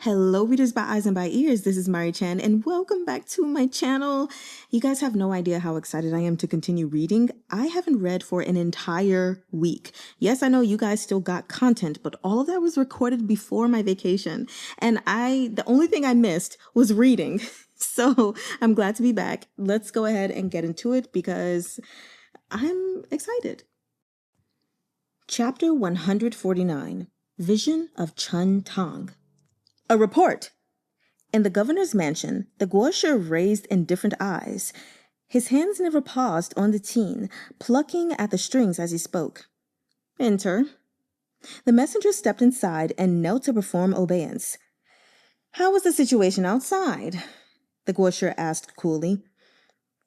Hello, readers by eyes and by ears. This is Mari Chen, and welcome back to my channel. You guys have no idea how excited I am to continue reading. I haven't read for an entire week. Yes, I know you guys still got content, but all of that was recorded before my vacation, and the only thing I missed was reading. So I'm glad to be back. Let's go ahead and get into it because I'm excited. Chapter 149, Vision of Chen Tang. A report! In the governor's mansion, the guosha raised indifferent eyes. His hands never paused on the teen, plucking at the strings as he spoke. Enter. The messenger stepped inside and knelt to perform obeisance. How was the situation outside? The guosha asked coolly.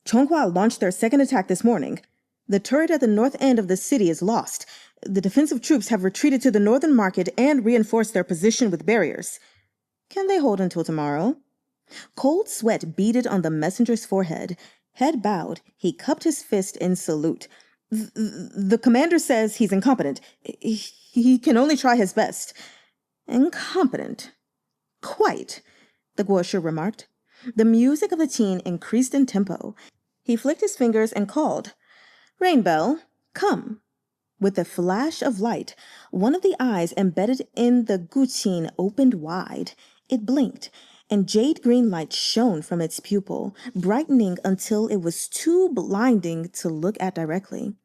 Chonghua launched their second attack this morning. The turret at the north end of the city is lost. The defensive troops have retreated to the northern market and reinforced their position with barriers. Can they hold until tomorrow? Cold sweat beaded on the messenger's forehead. Head bowed, he cupped his fist in salute. The commander says he's incompetent. He can only try his best. Incompetent? Quite, the guosha remarked. The music of the teen increased in tempo. He flicked his fingers and called, Rainbell, come. With a flash of light, one of the eyes embedded in the guqin opened wide. It blinked, and jade-green light shone from its pupil, brightening until it was too blinding to look at directly.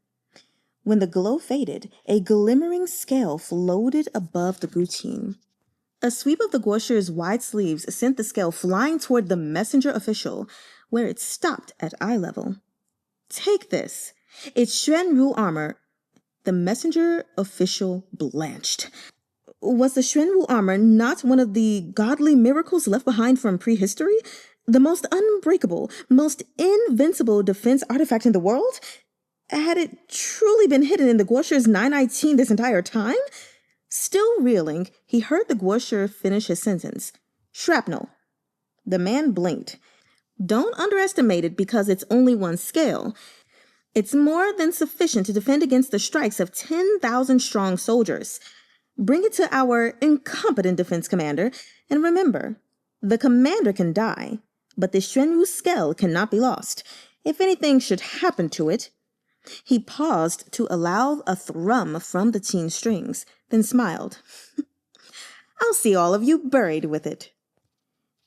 When the glow faded, a glimmering scale floated above the guqin. A sweep of the guosha's wide sleeves sent the scale flying toward the messenger official, where it stopped at eye level. Take this. It's Xuan Rou armor. The messenger official blanched. Was the Xuan Rou armor not one of the godly miracles left behind from prehistory? The most unbreakable, most invincible defense artifact in the world? Had it truly been hidden in the guosha's 919 this entire time? Still reeling, he heard the guosha finish his sentence. Shrapnel. The man blinked. Don't underestimate it because it's only one scale. It's more than sufficient to defend against the strikes of 10,000 strong soldiers. Bring it to our incompetent defense commander, and remember, the commander can die, but the Xuan Rou scale cannot be lost. If anything should happen to it. He paused to allow a thrum from the teen's strings, then smiled. I'll see all of you buried with it.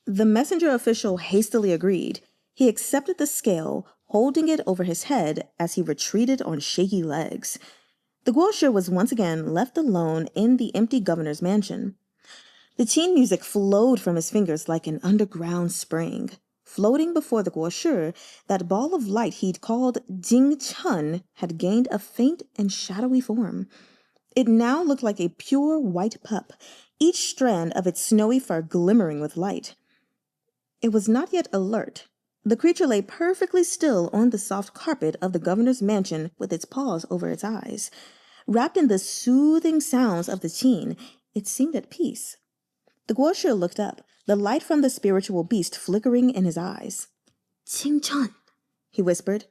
The messenger official hastily agreed. He accepted the scale, holding it over his head as he retreated on shaky legs. The guosha was once again left alone in the empty governor's mansion. The teen music flowed from his fingers like an underground spring. Floating before the guosha, that ball of light he'd called Jing Chun had gained a faint and shadowy form. It now looked like a pure white pup, each strand of its snowy fur glimmering with light. It was not yet alert. The creature lay perfectly still on the soft carpet of the governor's mansion with its paws over its eyes. Wrapped in the soothing sounds of the teen, it seemed at peace. The guosha looked up, the light from the spiritual beast flickering in his eyes. Qing Chun, he whispered.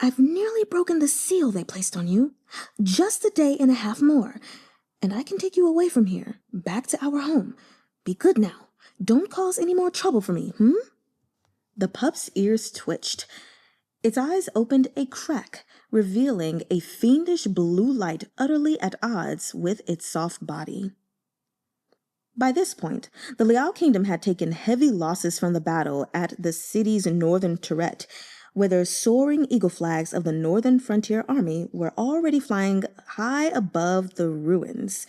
I've nearly broken the seal they placed on you. Just a day and a half more, and I can take you away from here, back to our home. Be good now. Don't cause any more trouble for me, The pup's ears twitched. Its eyes opened a crack, revealing a fiendish blue light utterly at odds with its soft body. By this point, the Liao kingdom had taken heavy losses from the battle at the city's northern turret, where the soaring eagle flags of the Northern Frontier Army were already flying high above the ruins.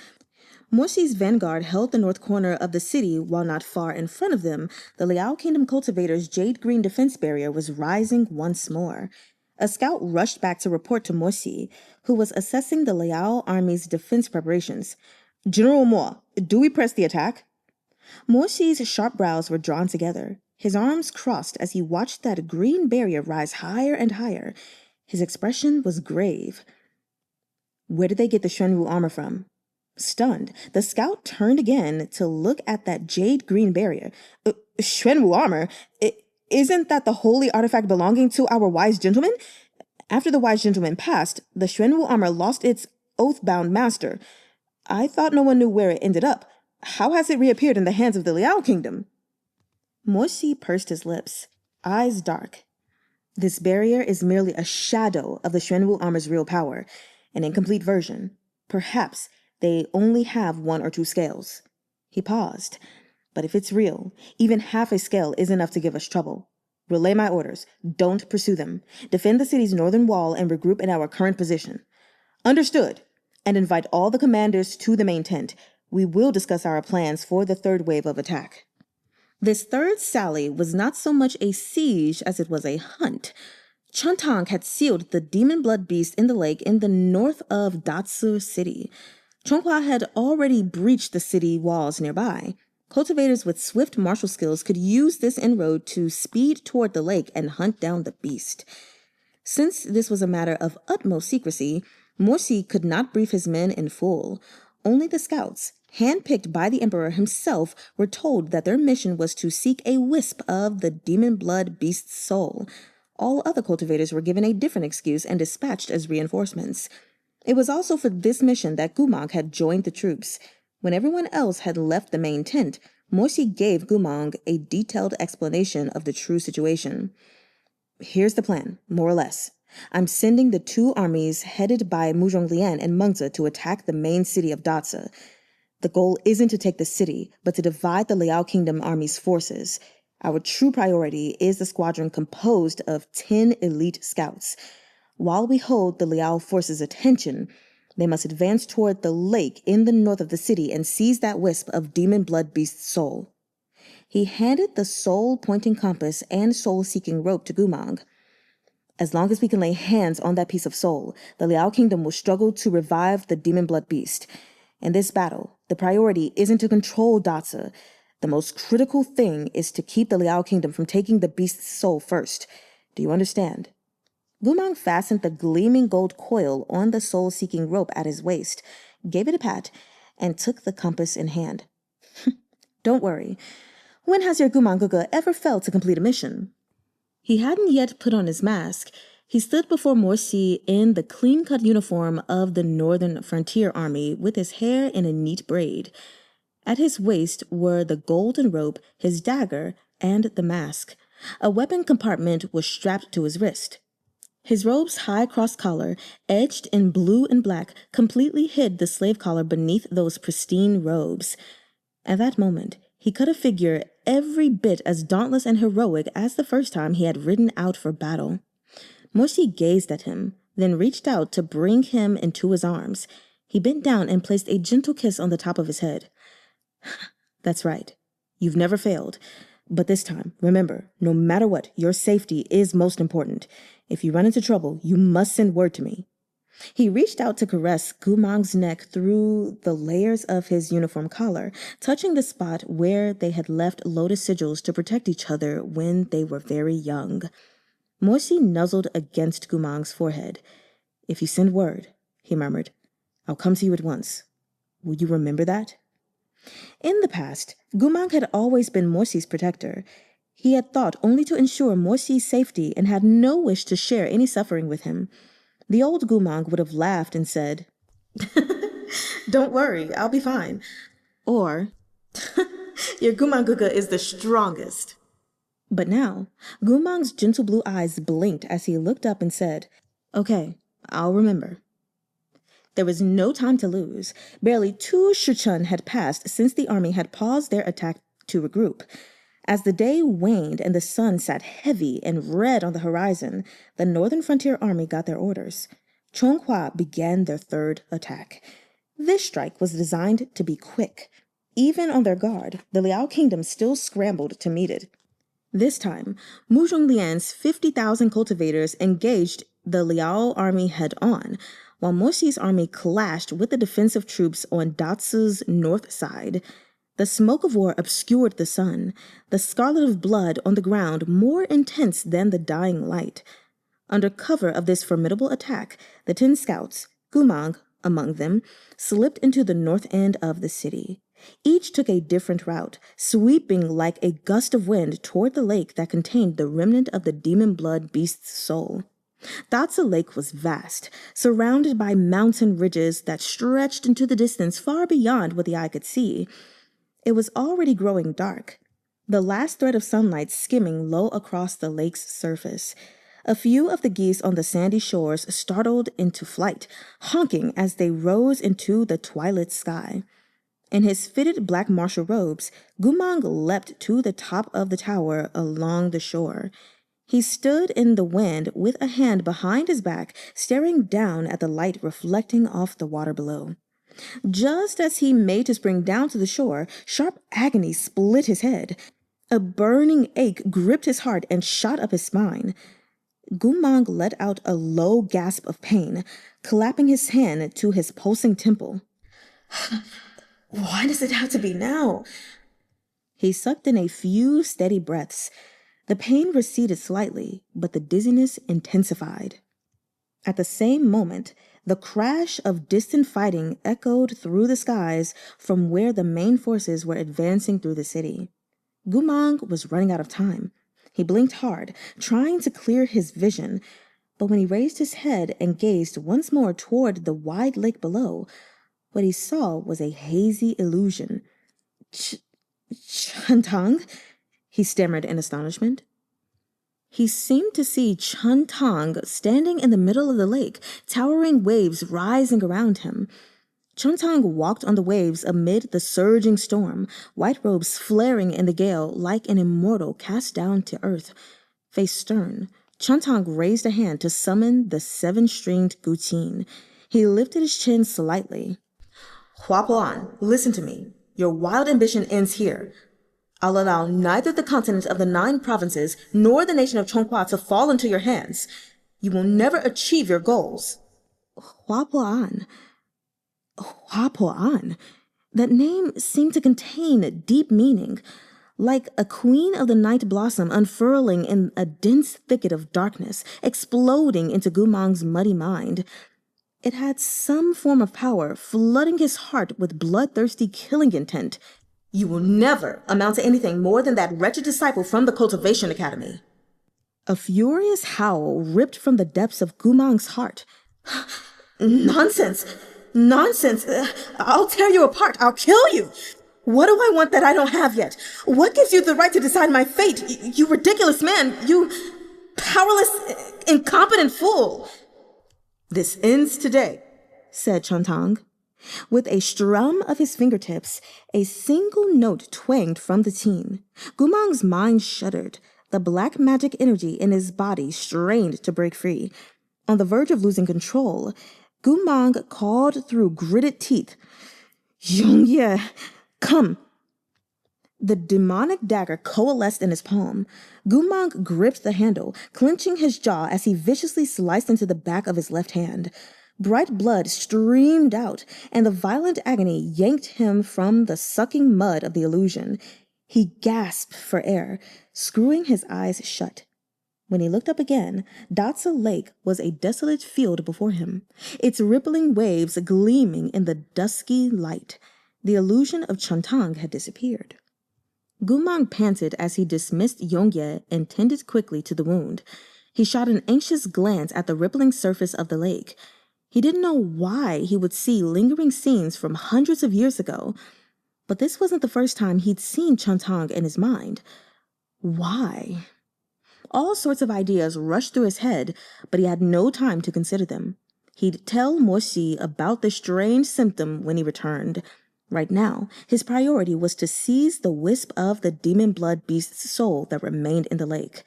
Morsi's vanguard held the north corner of the city, while not far in front of them, the Liao Kingdom cultivator's jade-green defense barrier was rising once more. A scout rushed back to report to Morsi, who was assessing the Liao army's defense preparations. General Mo, do we press the attack? Morsi's sharp brows were drawn together, his arms crossed as he watched that green barrier rise higher and higher. His expression was grave. Where did they get the Xuan Rou armor from? Stunned, the scout turned again to look at that jade-green barrier. Xuan Rou armor? Isn't that the holy artifact belonging to our wise gentleman? After the wise gentleman passed, the Xuan Rou armor lost its oath-bound master. I thought no one knew where it ended up. How has it reappeared in the hands of the Liao Kingdom? Morsi pursed his lips, eyes dark. This barrier is merely a shadow of the Xuanwu armor's real power, an incomplete version. Perhaps they only have 1 or 2 scales. He paused. But if it's real, even half a scale is enough to give us trouble. Relay my orders. Don't pursue them. Defend the city's northern wall and regroup in our current position. Understood. And invite all the commanders to the main tent. We will discuss our plans for the 3rd wave of attack. This 3rd sally was not so much a siege as it was a hunt. Tang had sealed the demon blood beast in the lake in the north of Datsu City. Chonghua had already breached the city walls nearby. Cultivators with swift martial skills could use this inroad to speed toward the lake and hunt down the beast. Since this was a matter of utmost secrecy, Morsi could not brief his men in full. Only the scouts, handpicked by the emperor himself, were told that their mission was to seek a wisp of the demon blood beast's soul. All other cultivators were given a different excuse and dispatched as reinforcements. It was also for this mission that Gumang had joined the troops. When everyone else had left the main tent, Morsi gave Gumang a detailed explanation of the true situation. Here's the plan, more or less. I'm sending the 2 armies headed by Muzhong Lian and Mengzi to attack the main city of Datsa. The goal isn't to take the city, but to divide the Liao Kingdom army's forces. Our true priority is the squadron composed of 10 elite scouts. While we hold the Liao forces' attention, they must advance toward the lake in the north of the city and seize that wisp of demon blood beast's soul. He handed the soul-pointing compass and soul-seeking rope to Gumang. As long as we can lay hands on that piece of soul, the Liao Kingdom will struggle to revive the demon blood beast. In this battle, the priority isn't to control Datsa. The most critical thing is to keep the Liao Kingdom from taking the beast's soul first. Do you understand? Gumang fastened the gleaming gold coil on the soul-seeking rope at his waist, gave it a pat, and took the compass in hand. Don't worry. When has your Gumang ever failed to complete a mission? He hadn't yet put on his mask. He stood before Morsi in the clean-cut uniform of the Northern Frontier Army with his hair in a neat braid. At his waist were the golden rope, his dagger, and the mask. A weapon compartment was strapped to his wrist. His robe's high cross collar, edged in blue and black, completely hid the slave collar beneath those pristine robes. At that moment, he cut a figure every bit as dauntless and heroic as the first time he had ridden out for battle. Morsi gazed at him, then reached out to bring him into his arms. He bent down and placed a gentle kiss on the top of his head. That's right. You've never failed. But this time, remember, no matter what, your safety is most important. If you run into trouble, you must send word to me. He reached out to caress Gumang's neck through the layers of his uniform collar, touching the spot where they had left lotus sigils to protect each other when they were very young. Morsi nuzzled against Gumang's forehead. If you send word, he murmured, I'll come to you at once. Will you remember that? In the past, Gumang had always been Morsi's protector. He had thought only to ensure Morsi's safety and had no wish to share any suffering with him. The old Gumang would have laughed and said, Don't worry, I'll be fine. Or, Your Gumang is the strongest. But now, Gumang's gentle blue eyes blinked as he looked up and said, Okay, I'll remember. There was no time to lose. Barely 2 Shichun had passed since the army had paused their attack to regroup. As the day waned and the sun sat heavy and red on the horizon, the Northern Frontier Army got their orders. Chonghua began their 3rd attack. This strike was designed to be quick. Even on their guard, the Liao Kingdom still scrambled to meet it. This time, Muzhong Lian's 50,000 cultivators engaged the Liao army head-on, while Morsi's army clashed with the defensive troops on Datsu's north side. The smoke of war obscured the sun, the scarlet of blood on the ground more intense than the dying light. Under cover of this formidable attack, the 10 scouts, Gumang among them, slipped into the north end of the city. Each took a different route, sweeping like a gust of wind toward the lake that contained the remnant of the demon blood beast's soul. Datsa Lake was vast, surrounded by mountain ridges that stretched into the distance far beyond what the eye could see. It was already growing dark, the last thread of sunlight skimming low across the lake's surface. A few of the geese on the sandy shores startled into flight, honking as they rose into the twilit sky. In his fitted black martial robes, Gumang leapt to the top of the tower along the shore. He stood in the wind with a hand behind his back, staring down at the light reflecting off the water below. Just as he made to spring down to the shore, sharp agony split his head. A burning ache gripped his heart and shot up his spine. Gumang let out a low gasp of pain, clapping his hand to his pulsing temple. Why does it have to be now? He sucked in a few steady breaths. The pain receded slightly, but the dizziness intensified. At the same moment, the crash of distant fighting echoed through the skies from where the main forces were advancing through the city. Gumang was running out of time. He blinked hard, trying to clear his vision, but when he raised his head and gazed once more toward the wide lake below, what he saw was a hazy illusion. Tang? He stammered in astonishment. He seemed to see Tang standing in the middle of the lake, towering waves rising around him. Tang walked on the waves amid the surging storm, white robes flaring in the gale like an immortal cast down to earth. Face stern, Tang raised a hand to summon the seven-stringed guqin. He lifted his chin slightly. Huapuan, listen to me. Your wild ambition ends here. I'll allow neither the continent of the 9 provinces nor the nation of Chonghua to fall into your hands. You will never achieve your goals. Huapuan. Huapuan. That name seemed to contain deep meaning, like a queen of the night blossom unfurling in a dense thicket of darkness, exploding into Gumang's muddy mind. It had some form of power, flooding his heart with bloodthirsty killing intent. You will never amount to anything more than that wretched disciple from the Cultivation Academy. A furious howl ripped from the depths of Gumang's heart. Nonsense! Nonsense! I'll tear you apart! I'll kill you! What do I want that I don't have yet? What gives you the right to decide my fate? You ridiculous man! You powerless, incompetent fool! This ends today, said Tang. With a strum of his fingertips, a single note twanged from the teen. Gumang's mind shuddered. The black magic energy in his body strained to break free. On the verge of losing control, Gumang called through gritted teeth, Yongye, come! The demonic dagger coalesced in his palm. Gumang gripped the handle, clenching his jaw as he viciously sliced into the back of his left hand. Bright blood streamed out, and the violent agony yanked him from the sucking mud of the illusion. He gasped for air, screwing his eyes shut. When he looked up again, Datsa Lake was a desolate field before him, its rippling waves gleaming in the dusky light. The illusion of Tang had disappeared. Gumang panted as he dismissed Yongye and tended quickly to the wound. He shot an anxious glance at the rippling surface of the lake. He didn't know why he would see lingering scenes from hundreds of years ago, but this wasn't the first time he'd seen Tang in his mind. Why? All sorts of ideas rushed through his head, but he had no time to consider them. He'd tell Moshi about the strange symptom when he returned. Right now, his priority was to seize the wisp of the demon blood beast's soul that remained in the lake.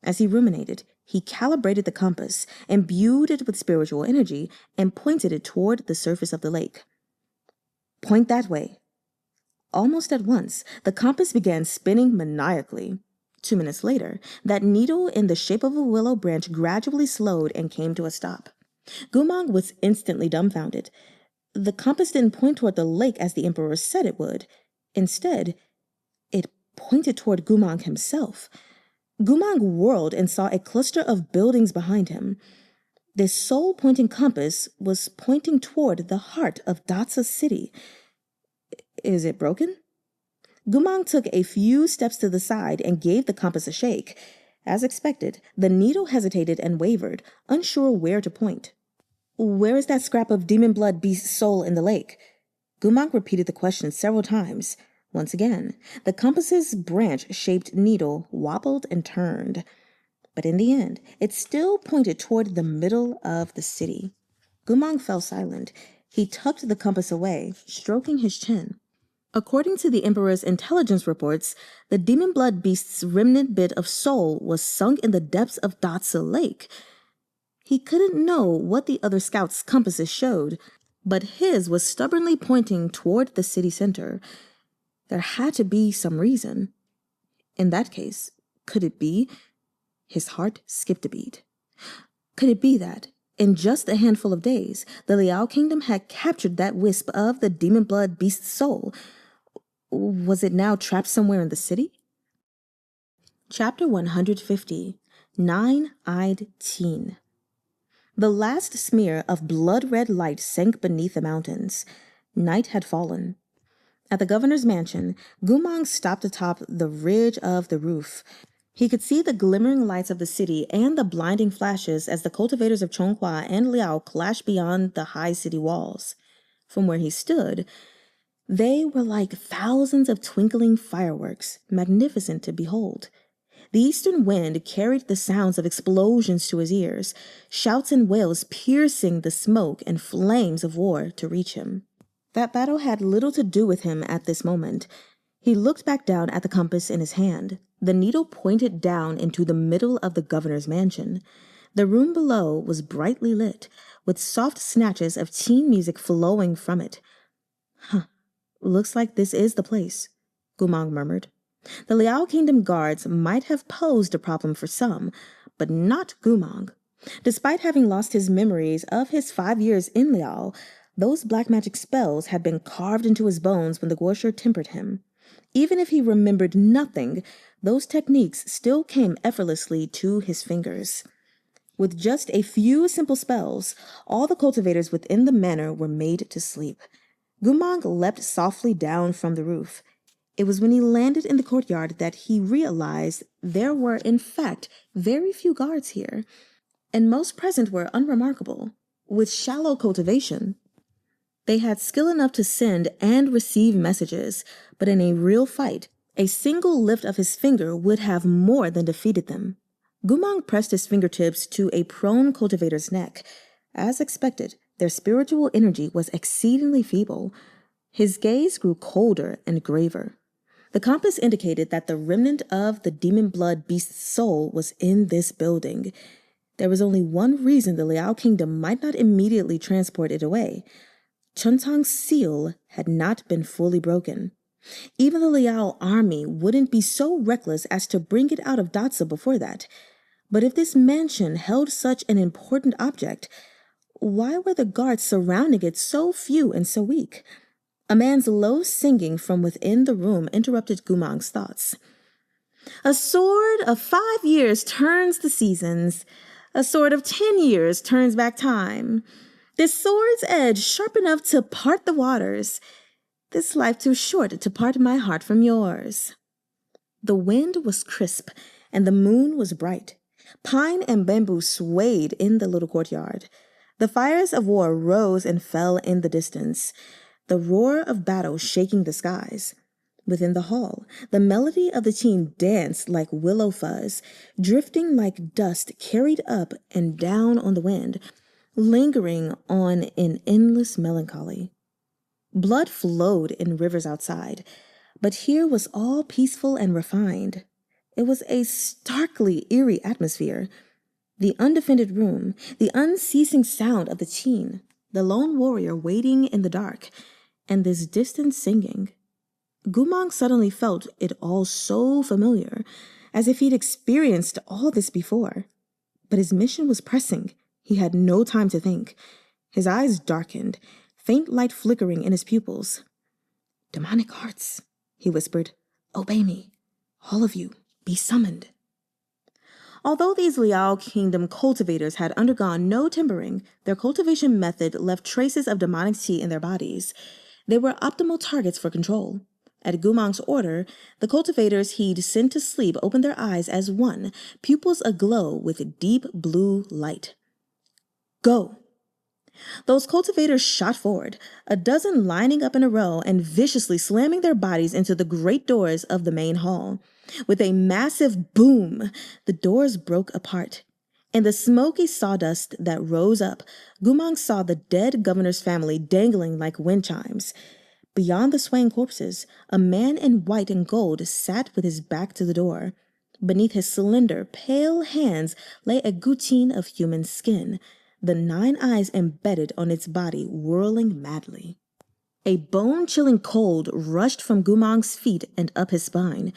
As he ruminated, he calibrated the compass, imbued it with spiritual energy, and pointed it toward the surface of the lake. Point that way. Almost at once, the compass began spinning maniacally. 2 minutes later, that needle in the shape of a willow branch gradually slowed and came to a stop. Gumang was instantly dumbfounded. The compass didn't point toward the lake as the emperor said it would. Instead, it pointed toward Gumang himself. Gumang whirled and saw a cluster of buildings behind him. This soul-pointing compass was pointing toward the heart of Datsa City. Is it broken? Gumang took a few steps to the side and gave the compass a shake. As expected, the needle hesitated and wavered, unsure where to point. Where is that scrap of demon blood beast's soul in the lake? Gumang repeated the question several times. Once again, the compass's branch-shaped needle wobbled and turned. But in the end, it still pointed toward the middle of the city. Gumang fell silent. He tucked the compass away, stroking his chin. According to the Emperor's intelligence reports, the demon blood beast's remnant bit of soul was sunk in the depths of Datsa Lake. He couldn't know what the other scouts' compasses showed, but his was stubbornly pointing toward the city center. There had to be some reason. In that case, could it be? His heart skipped a beat. Could it be that, in just a handful of days, the Liao Kingdom had captured that wisp of the demon blood beast's soul? Was it now trapped somewhere in the city? Chapter 150, Nine-Eyed Teen. The last smear of blood-red light sank beneath the mountains. Night had fallen. At the governor's mansion, Gumang stopped atop the ridge of the roof. He could see the glimmering lights of the city and the blinding flashes as the cultivators of Chonghua and Liao clashed beyond the high city walls. From where he stood, they were like thousands of twinkling fireworks, magnificent to behold. The eastern wind carried the sounds of explosions to his ears, shouts and wails piercing the smoke and flames of war to reach him. That battle had little to do with him at this moment. He looked back down at the compass in his hand. The needle pointed down into the middle of the governor's mansion. The room below was brightly lit, with soft snatches of teen music flowing from it. Looks like this is the place, Gumang murmured. The Liao Kingdom guards might have posed a problem for some, but not Gumang. Despite having lost his memories of his 5 years in Liao, those black magic spells had been carved into his bones when the Guosher tempered him. Even if he remembered nothing, those techniques still came effortlessly to his fingers. With just a few simple spells, all the cultivators within the manor were made to sleep. Gumang leapt softly down from the roof. It was when he landed in the courtyard that he realized there were, in fact, very few guards here, and most present were unremarkable, with shallow cultivation. They had skill enough to send and receive messages, but in a real fight, a single lift of his finger would have more than defeated them. Gumang pressed his fingertips to a prone cultivator's neck. As expected, their spiritual energy was exceedingly feeble. His gaze grew colder and graver. The compass indicated that the remnant of the demon blood beast's soul was in this building. There was only one reason the Liao Kingdom might not immediately transport it away. Chen Tang's seal had not been fully broken. Even the Liao army wouldn't be so reckless as to bring it out of Datsa before that. But if this mansion held such an important object, why were the guards surrounding it so few and so weak? A man's low singing from within the room interrupted Gumang's thoughts. A sword of 5 years turns the seasons. A sword of 10 years turns back time. This sword's edge sharp enough to part the waters. This life too short to part my heart from yours. The wind was crisp, and the moon was bright. Pine and bamboo swayed in the little courtyard. The fires of war rose and fell in the distance, the roar of battle shaking the skies. Within the hall, the melody of the teen danced like willow fuzz, drifting like dust carried up and down on the wind, lingering on in endless melancholy. Blood flowed in rivers outside, but here was all peaceful and refined. It was a starkly eerie atmosphere. The undefended room, the unceasing sound of the teen, the lone warrior waiting in the dark, and this distant singing. Gumang suddenly felt it all so familiar, as if he'd experienced all this before. But his mission was pressing. He had no time to think. His eyes darkened, faint light flickering in his pupils. "Demonic hearts," he whispered. "Obey me. All of you, be summoned." Although these Liao Kingdom cultivators had undergone no timbering, their cultivation method left traces of demonic qi in their bodies. They were optimal targets for control. At Gumang's order, the cultivators he'd sent to sleep opened their eyes as one, pupils aglow with deep blue light. "Go!" Those cultivators shot forward, a dozen lining up in a row and viciously slamming their bodies into the great doors of the main hall. With a massive boom, the doors broke apart. In the smoky sawdust that rose up, Gumang saw the dead governor's family dangling like wind chimes. Beyond the swaying corpses, a man in white and gold sat with his back to the door. Beneath his slender, pale hands lay a guillotine of human skin, the 9 eyes embedded on its body, whirling madly. A bone-chilling cold rushed from Gumang's feet and up his spine.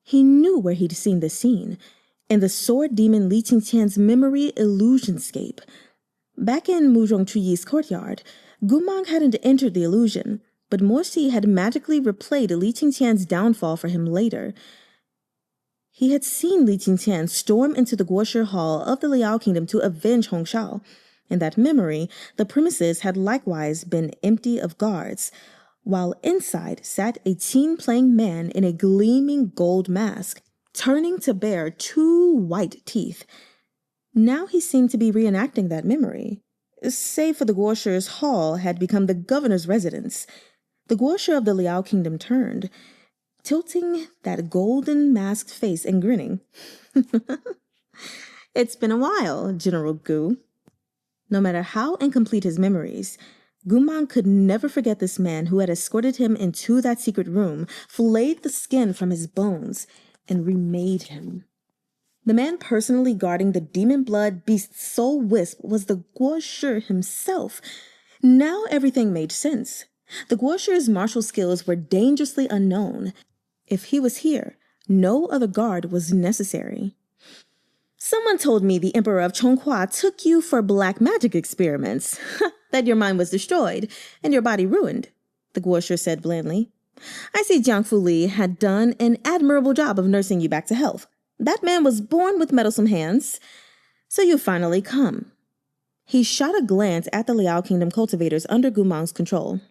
He knew where he'd seen the scene, in the sword demon Li Qingqian's memory illusionscape. Back in Muzhong Chuyi's courtyard, Gumang hadn't entered the illusion, but Morsi had magically replayed Li Qingqian's downfall for him later. He had seen Li Qingqian storm into the Guoshi Hall of the Liao Kingdom to avenge Hongshao. In that memory, the premises had likewise been empty of guards, while inside sat a teen-playing man in a gleaming gold mask, turning to bear 2 white teeth. Now he seemed to be reenacting that memory. Save for the Guoshi's hall had become the governor's residence. The Guoshi of the Liao Kingdom turned, tilting that golden masked face and grinning. It's been a while, General Gu. No matter how incomplete his memories, Gumang could never forget this man who had escorted him into that secret room, flayed the skin from his bones, and remade him. The man personally guarding the demon blood beast's soul wisp was the Guoshi himself. Now everything made sense. The Guoshi's martial skills were dangerously unknown. If he was here, no other guard was necessary. Someone told me the Emperor of Chonghua took you for black magic experiments, that your mind was destroyed and your body ruined, the Guoshi said blandly. I see Jiang Fu Li had done an admirable job of nursing you back to health. That man was born with meddlesome hands, so you finally come. He shot a glance at the Liao Kingdom cultivators under Gumang's control.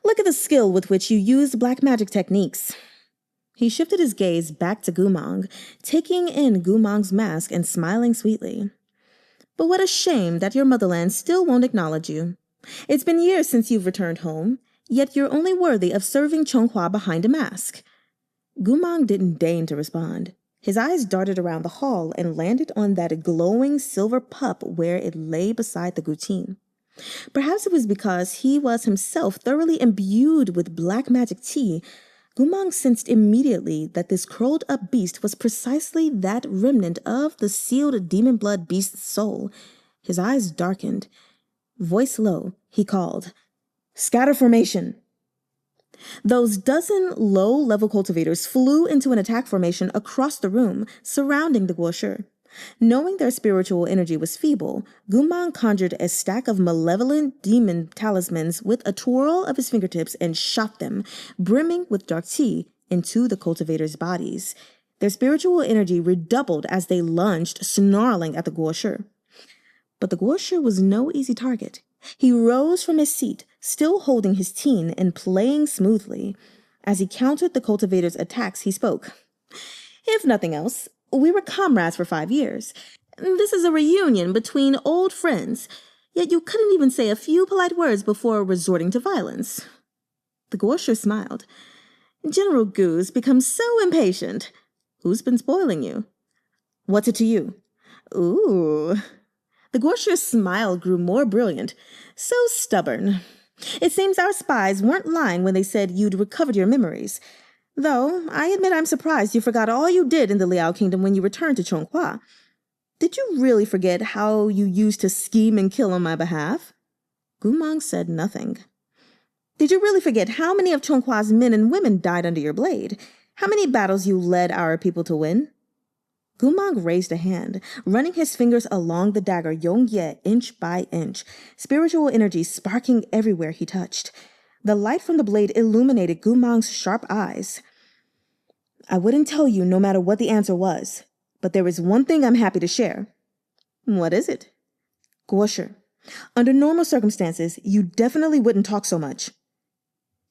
Look at the skill with which you used black magic techniques. He shifted his gaze back to Gumang, taking in Gumang's mask and smiling sweetly. But what a shame that your motherland still won't acknowledge you. It's been years since you've returned home, yet you're only worthy of serving Chonghua behind a mask. Gumang didn't deign to respond. His eyes darted around the hall and landed on that glowing silver pup where it lay beside the guillotine. Perhaps it was because he was himself thoroughly imbued with black magic tea. Gumang sensed immediately that this curled-up beast was precisely that remnant of the sealed demon blood beast's soul. His eyes darkened. Voice low, he called, "Scatter formation!" Those dozen low-level cultivators flew into an attack formation across the room, surrounding the Guoshi. Knowing their spiritual energy was feeble, Gumang conjured a stack of malevolent demon talismans with a twirl of his fingertips and shot them, brimming with dark tea, into the cultivators' bodies. Their spiritual energy redoubled as they lunged, snarling at the Guoshi. But the Guoshi was no easy target. He rose from his seat, still holding his teen and playing smoothly. As he countered the cultivators' attacks, he spoke. If nothing else, we were comrades for 5 years. This is a reunion between old friends, yet you couldn't even say a few polite words before resorting to violence. The Guoshi smiled. General Gu's become so impatient. Who's been spoiling you? What's it to you? Ooh. The Guoshi's smile grew more brilliant. So stubborn. It seems our spies weren't lying when they said you'd recovered your memories. Though, I admit I'm surprised you forgot all you did in the Liao Kingdom when you returned to Chonghua. Did you really forget how you used to scheme and kill on my behalf? Gumang said nothing. Did you really forget how many of Chonghua's men and women died under your blade? How many battles you led our people to win? Gumang raised a hand, running his fingers along the dagger Yongye inch by inch, spiritual energy sparking everywhere he touched. The light from the blade illuminated Gumang's sharp eyes. I wouldn't tell you no matter what the answer was, but there is one thing I'm happy to share. What is it? Guoshi, under normal circumstances, you definitely wouldn't talk so much.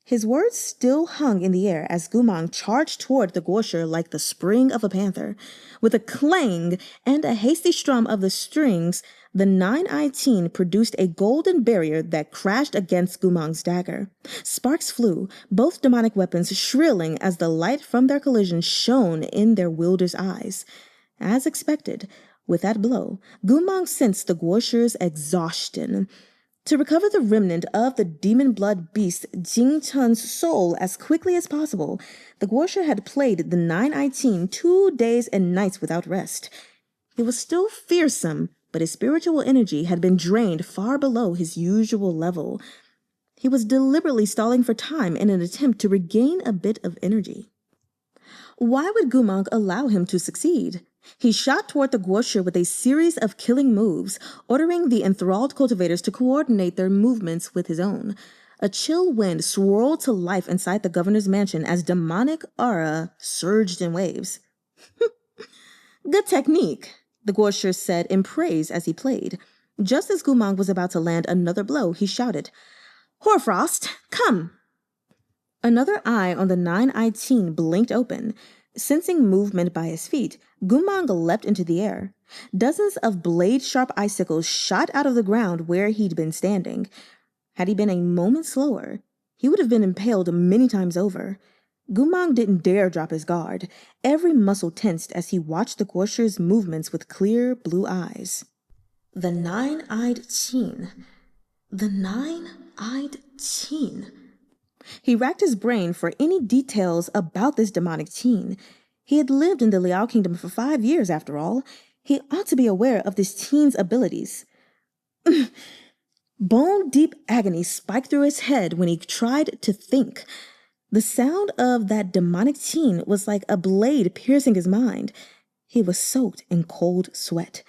His words still hung in the air as Gumang charged toward the Guoshi like the spring of a panther. With a clang and a hasty strum of the strings, The nine-eyed teen produced a golden barrier that crashed against Gumang's dagger. Sparks flew, both demonic weapons shrilling as the light from their collision shone in their wielder's eyes. As expected, with that blow, Gumang sensed the Guosher's exhaustion. To recover the remnant of the demon blood beast Jing Chen's soul as quickly as possible, the Guosher had played the nine-eyed teen 2 days and nights without rest. He was still fearsome, but his spiritual energy had been drained far below his usual level. He was deliberately stalling for time in an attempt to regain a bit of energy. Why would Gumang allow him to succeed? He shot toward the Guosher with a series of killing moves, ordering the enthralled cultivators to coordinate their movements with his own. A chill wind swirled to life inside the governor's mansion as demonic aura surged in waves. Good technique, the Guosher said in praise as he played. Just as Gumang was about to land another blow, he shouted, "Hoarfrost, come!" Another eye on the nine-eyed teen blinked open. Sensing movement by his feet, Gumang leapt into the air. Dozens of blade-sharp icicles shot out of the ground where he'd been standing. Had he been a moment slower, he would have been impaled many times over. Gumang didn't dare drop his guard. Every muscle tensed as he watched the Guosher's movements with clear blue eyes. The nine-eyed teen. The nine-eyed teen. He racked his brain for any details about this demonic teen. He had lived in the Liao Kingdom for 5 years, after all. He ought to be aware of this teen's abilities. Bone-deep agony spiked through his head when he tried to think. The sound of that demonic teen was like a blade piercing his mind. He was soaked in cold sweat.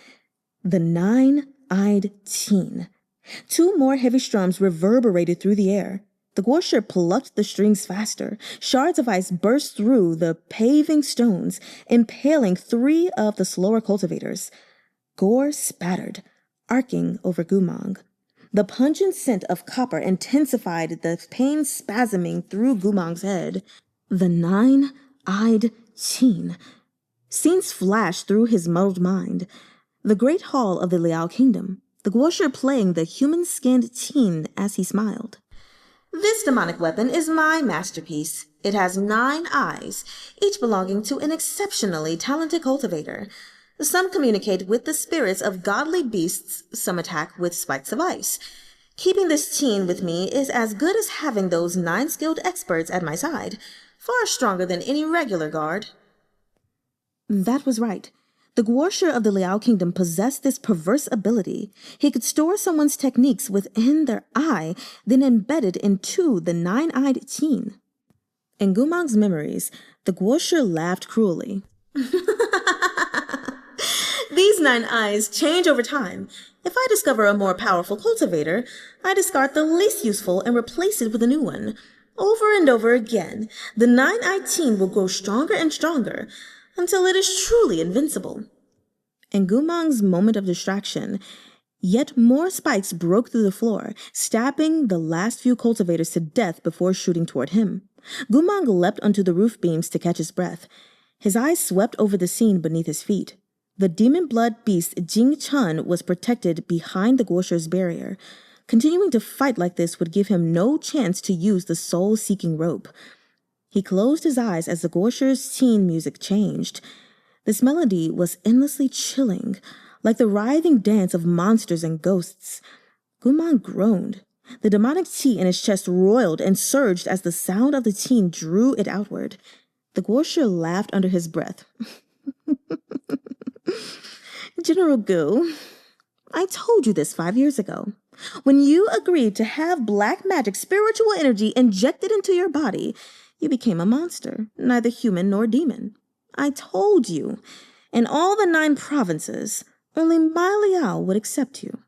The nine-eyed teen. 2 more heavy strums reverberated through the air. The Guosher plucked the strings faster. Shards of ice burst through the paving stones, impaling 3 of the slower cultivators. Gore spattered, arcing over Gumang. The pungent scent of copper intensified the pain spasming through Gumang's head. The nine-eyed teen. Scenes flashed through his muddled mind. The great hall of the Liao Kingdom, the Guosher playing the human-skinned teen as he smiled. This demonic weapon is my masterpiece. It has 9 eyes, each belonging to an exceptionally talented cultivator. Some communicate with the spirits of godly beasts, some attack with spikes of ice. Keeping this teen with me is as good as having those 9 skilled experts at my side, far stronger than any regular guard. That was right. The Guosher of the Liao Kingdom possessed this perverse ability. He could store someone's techniques within their eye, then embed it into the nine-eyed teen. In Gumang's memories, the Guosher laughed cruelly. These 9 eyes change over time. If I discover a more powerful cultivator, I discard the least useful and replace it with a new one. Over and over again, the nine-eyed teen will grow stronger and stronger, until it is truly invincible. In Gumang's moment of distraction, yet more spikes broke through the floor, stabbing the last few cultivators to death before shooting toward him. Gumang leapt onto the roof beams to catch his breath. His eyes swept over the scene beneath his feet. The demon blood beast Jing Chen was protected behind the Guosher's barrier. Continuing to fight like this would give him no chance to use the soul-seeking rope. He closed his eyes as the Guosher's teen music changed. This melody was endlessly chilling, like the writhing dance of monsters and ghosts. Gumang groaned. The demonic chi in his chest roiled and surged as the sound of the teen drew it outward. The Guosher laughed under his breath. General Gu, I told you this 5 years ago. When you agreed to have black magic spiritual energy injected into your body, you became a monster, neither human nor demon. I told you. In all the 9 provinces, only my Liao would accept you.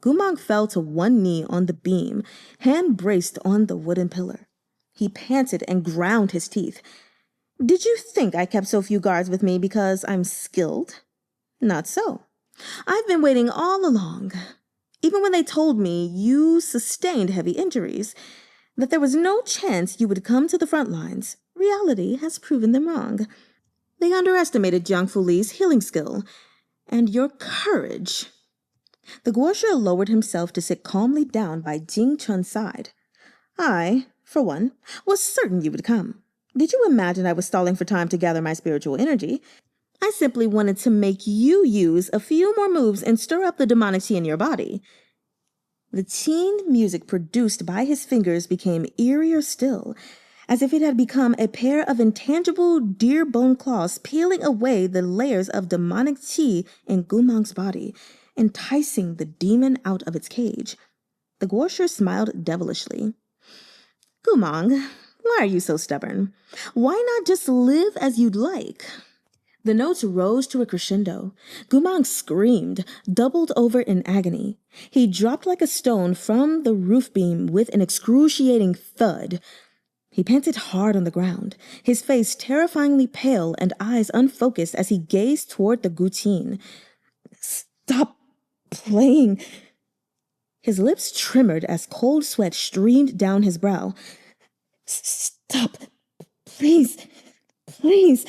Gumang fell to one knee on the beam, hand braced on the wooden pillar. He panted and ground his teeth. Did you think I kept so few guards with me because I'm skilled? Not so. I've been waiting all along. Even when they told me you sustained heavy injuries, that there was no chance you would come to the front lines, reality has proven them wrong. They underestimated Jiang Fuli's healing skill and your courage. The Guosha lowered himself to sit calmly down by Jing Chun's side. I, for one, was certain you would come. Did you imagine I was stalling for time to gather my spiritual energy? I simply wanted to make you use a few more moves and stir up the demonic chi in your body. The qin music produced by his fingers became eerier still, as if it had become a pair of intangible deer-bone claws peeling away the layers of demonic chi in Gumang's body, enticing the demon out of its cage. The Guosha smiled devilishly. Gumang, why are you so stubborn? Why not just live as you'd like? The notes rose to a crescendo. Gumang screamed, doubled over in agony. He dropped like a stone from the roof beam with an excruciating thud. He panted hard on the ground, his face terrifyingly pale and eyes unfocused as he gazed toward the guqin. Stop playing. His lips trembled as cold sweat streamed down his brow. Stop. Please. Please.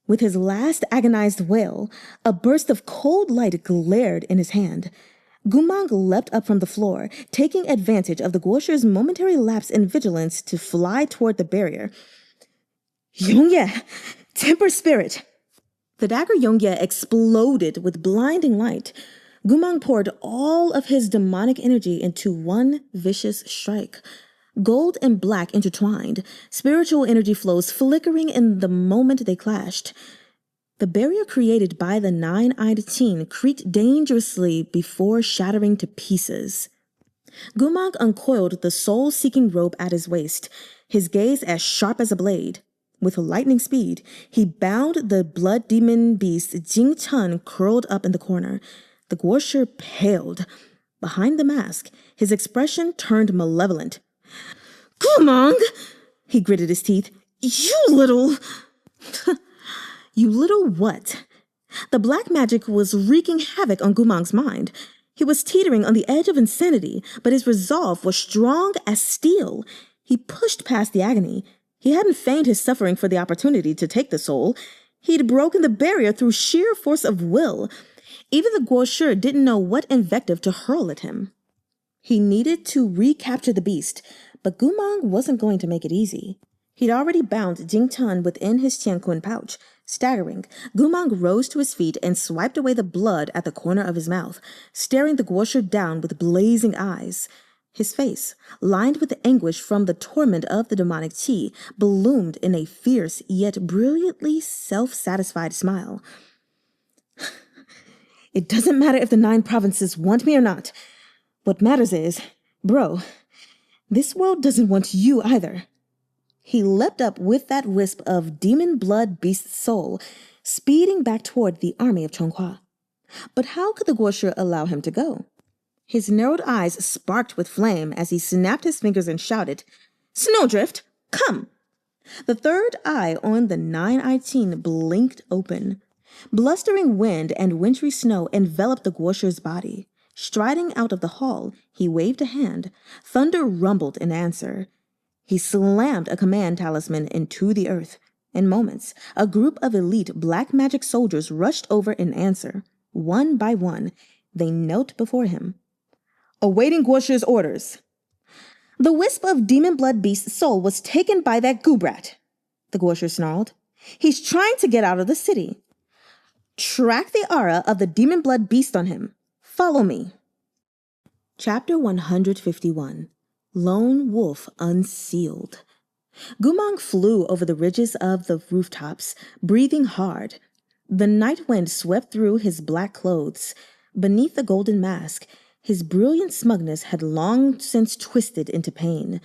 With his last agonized wail, a burst of cold light glared in his hand. Gumang leapt up from the floor, taking advantage of the Guosha's momentary lapse in vigilance to fly toward the barrier. Yongye! Temper spirit! The dagger Yongye exploded with blinding light. Gumang poured all of his demonic energy into one vicious strike. Gold and black intertwined, spiritual energy flows flickering in the moment they clashed. The barrier created by the nine-eyed qin creaked dangerously before shattering to pieces. Gumang uncoiled the soul-seeking rope at his waist, his gaze as sharp as a blade. With lightning speed, he bound the blood demon beast Jing Chun curled up in the corner. The Guosha paled. Behind the mask, his expression turned malevolent. Gumang! He gritted his teeth. You little... You little what? The black magic was wreaking havoc on Gumang's mind. He was teetering on the edge of insanity, but his resolve was strong as steel. He pushed past the agony. He hadn't feigned his suffering for the opportunity to take the soul. He'd broken the barrier through sheer force of will. Even the Guosha didn't know what invective to hurl at him. He needed to recapture the beast, but Gumang wasn't going to make it easy. He'd already bound Jing Chun within his Qiankun pouch. Staggering, Gumang rose to his feet and swiped away the blood at the corner of his mouth, staring the Guosha down with blazing eyes. His face, lined with anguish from the torment of the demonic chi, bloomed in a fierce yet brilliantly self-satisfied smile. It doesn't matter if the 9 provinces want me or not. What matters is, bro, this world doesn't want you either. He leapt up with that wisp of demon blood beast soul, speeding back toward the army of Chonghua. But how could the Guosha allow him to go? His narrowed eyes sparked with flame as he snapped his fingers and shouted, Snowdrift, come! The third eye on the nine-eyed qin blinked open. Blustering wind and wintry snow enveloped the Guosha's body. Striding out of the hall, he waved a hand. Thunder rumbled in answer. He slammed a command talisman into the earth. In moments, a group of elite black magic soldiers rushed over in answer. One by one, they knelt before him. Awaiting Guosha's orders. The wisp of demon blood beast soul was taken by that goobrat, the Guosha snarled. He's trying to get out of the city. Track the aura of the demon blood beast on him. Follow me. Chapter 151. Lone Wolf Unsealed. Gumang flew over the ridges of the rooftops, breathing hard. The night wind swept through his black clothes. Beneath the golden mask, his brilliant smugness had long since twisted into pain.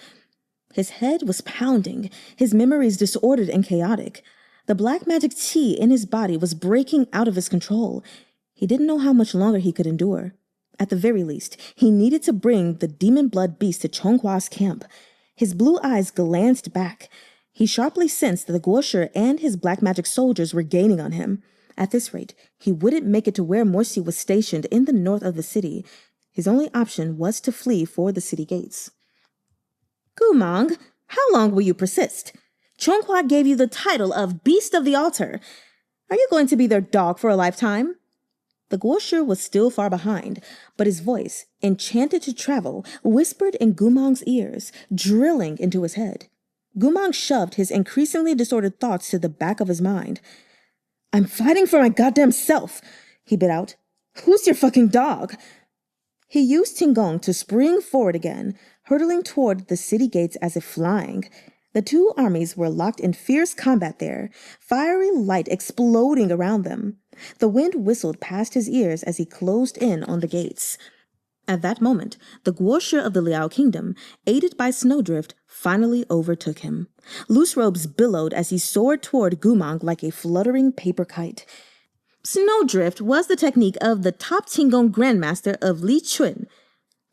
His head was pounding, his memories disordered and chaotic. The black magic chi in his body was breaking out of his control. He didn't know how much longer he could endure. At the very least, he needed to bring the demon blood beast to Chonghua's camp. His blue eyes glanced back. He sharply sensed that the Guosha and his black magic soldiers were gaining on him. At this rate, he wouldn't make it to where Morsi was stationed in the north of the city. His only option was to flee for the city gates. Gumang, how long will you persist? Chonghua gave you the title of Beast of the Altar. Are you going to be their dog for a lifetime? The Guoshu was still far behind, but his voice, enchanted to travel, whispered in Gumang's ears, drilling into his head. Gumang shoved his increasingly disordered thoughts to the back of his mind. "I'm fighting for my goddamn self," he bit out. "Who's your fucking dog?" He used Tingong to spring forward again, hurtling toward the city gates as if flying. The two armies were locked in fierce combat there, fiery light exploding around them. The wind whistled past his ears as he closed in on the gates. At that moment, the Guoshu of the Liao Kingdom, aided by snowdrift, finally overtook him. Loose robes billowed as he soared toward Gumang like a fluttering paper kite. Snowdrift was the technique of the top Tingong grandmaster of Li Chun.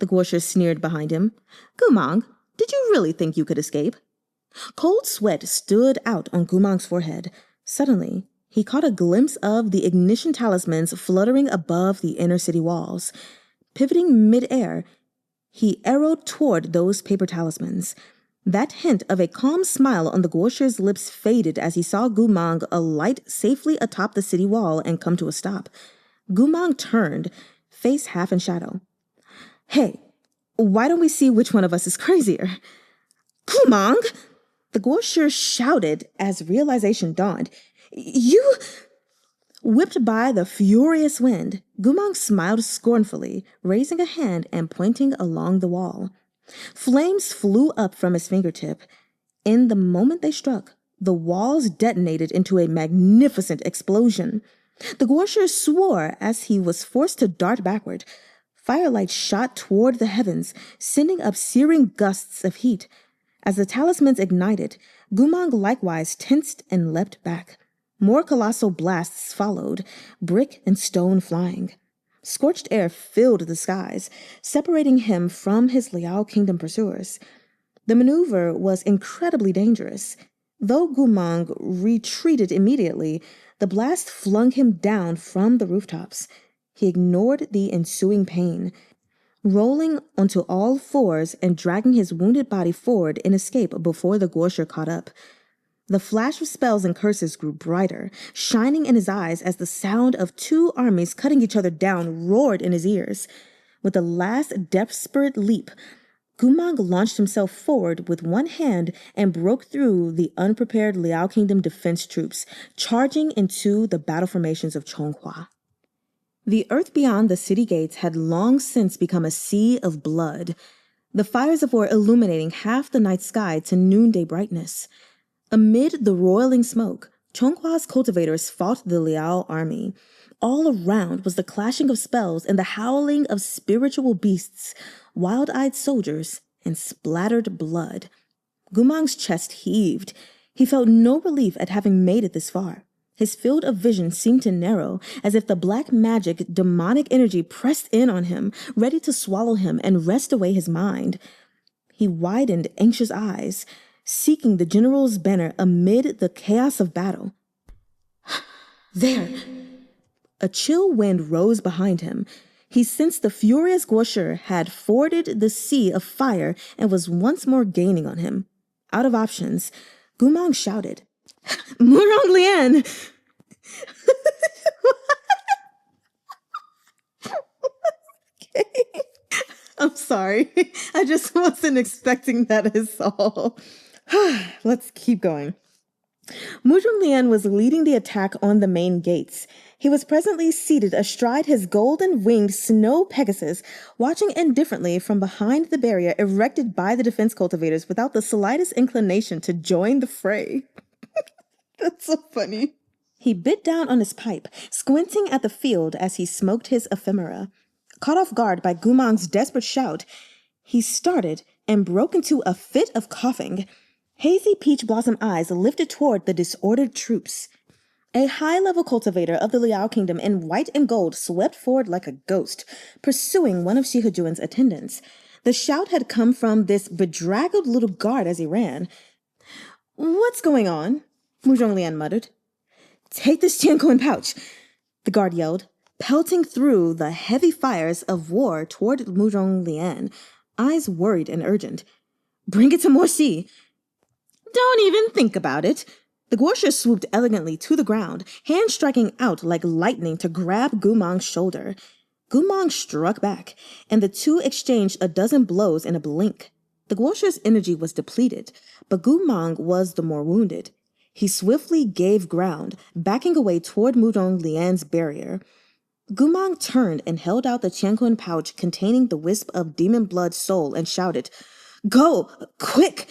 The Guoshu sneered behind him. "Gumang, did you really think you could escape?" Cold sweat stood out on Gumang's forehead. Suddenly, he caught a glimpse of the ignition talismans fluttering above the inner city walls. Pivoting mid-air, he arrowed toward those paper talismans. That hint of a calm smile on the Guoshu's lips faded as he saw Gumang alight safely atop the city wall and come to a stop. Gumang turned, face half in shadow. "Hey, why don't we see which one of us is crazier?" "Gumang!" The Guoshu shouted as realization dawned. "You—" Whipped by the furious wind, Gumang smiled scornfully, raising a hand and pointing along the wall. Flames flew up from his fingertip. In the moment they struck, the walls detonated into a magnificent explosion. The Guoshu swore as he was forced to dart backward. Firelight shot toward the heavens, sending up searing gusts of heat. As the talismans ignited, Gumang likewise tensed and leapt back. More colossal blasts followed, brick and stone flying. Scorched air filled the skies, separating him from his Liao Kingdom pursuers. The maneuver was incredibly dangerous. Though Gumang retreated immediately, the blast flung him down from the rooftops. He ignored the ensuing pain, rolling onto all fours and dragging his wounded body forward in escape before the Guoshu caught up. The flash of spells and curses grew brighter, shining in his eyes as the sound of two armies cutting each other down roared in his ears. With a last desperate leap, Gumang launched himself forward with one hand and broke through the unprepared Liao Kingdom defense troops, charging into the battle formations of Chonghua. The earth beyond the city gates had long since become a sea of blood, the fires of war illuminating half the night sky to noonday brightness. Amid the roiling smoke, Chonghua's cultivators fought the Liao army. All around was the clashing of spells and the howling of spiritual beasts, wild-eyed soldiers, and splattered blood. Gumang's chest heaved. He felt no relief at having made it this far. His field of vision seemed to narrow, as if the black magic, demonic energy pressed in on him, ready to swallow him and wrest away his mind. He widened anxious eyes, seeking the general's banner amid the chaos of battle. There! A chill wind rose behind him. He sensed the furious Guoshu had forded the sea of fire and was once more gaining on him. Out of options, Gumang shouted, "Murong Lian!" I'm sorry. I just wasn't expecting that is all. Let's keep going. Murong Lian was leading the attack on the main gates. He was presently seated astride his golden-winged snow Pegasus, watching indifferently from behind the barrier erected by the defense cultivators without the slightest inclination to join the fray. That's so funny. He bit down on his pipe, squinting at the field as he smoked his ephemera. Caught off guard by Gumang's desperate shout, he started and broke into a fit of coughing. Hazy peach blossom eyes lifted toward the disordered troops. A high-level cultivator of the Liao Kingdom in white and gold swept forward like a ghost, pursuing one of Shihujuan's attendants. The shout had come from this bedraggled little guard as he ran. "What's going on?" Murong Lian muttered. "Take this Tianquan pouch," the guard yelled, pelting through the heavy fires of war toward Murong Lian, eyes worried and urgent. "Bring it to Morsi." "Don't even think about it," The Guosha swooped elegantly to the ground, hand striking out like lightning to grab Gumang's shoulder. Gumang struck back, and the two exchanged a dozen blows in a blink. The Guosha's energy was depleted, but Gumang was the more wounded. He swiftly gave ground, backing away toward Muzhong Lian's barrier. Gumang turned and held out the Qianquan pouch containing the wisp of demon blood soul and shouted, "Go! Quick!"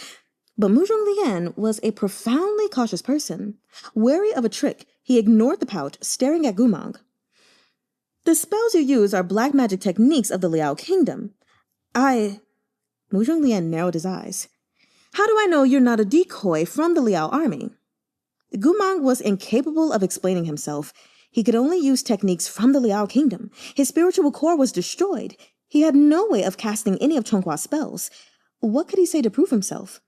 But Muzhong Lian was a profoundly cautious person. Wary of a trick, he ignored the pouch, staring at Gumang. "The spells you use are black magic techniques of the Liao Kingdom. Muzhong Lian narrowed his eyes. "How do I know you're not a decoy from the Liao army?" Gumang was incapable of explaining himself. He could only use techniques from the Liao Kingdom. His spiritual core was destroyed. He had no way of casting any of Chonghua's spells. What could he say to prove himself?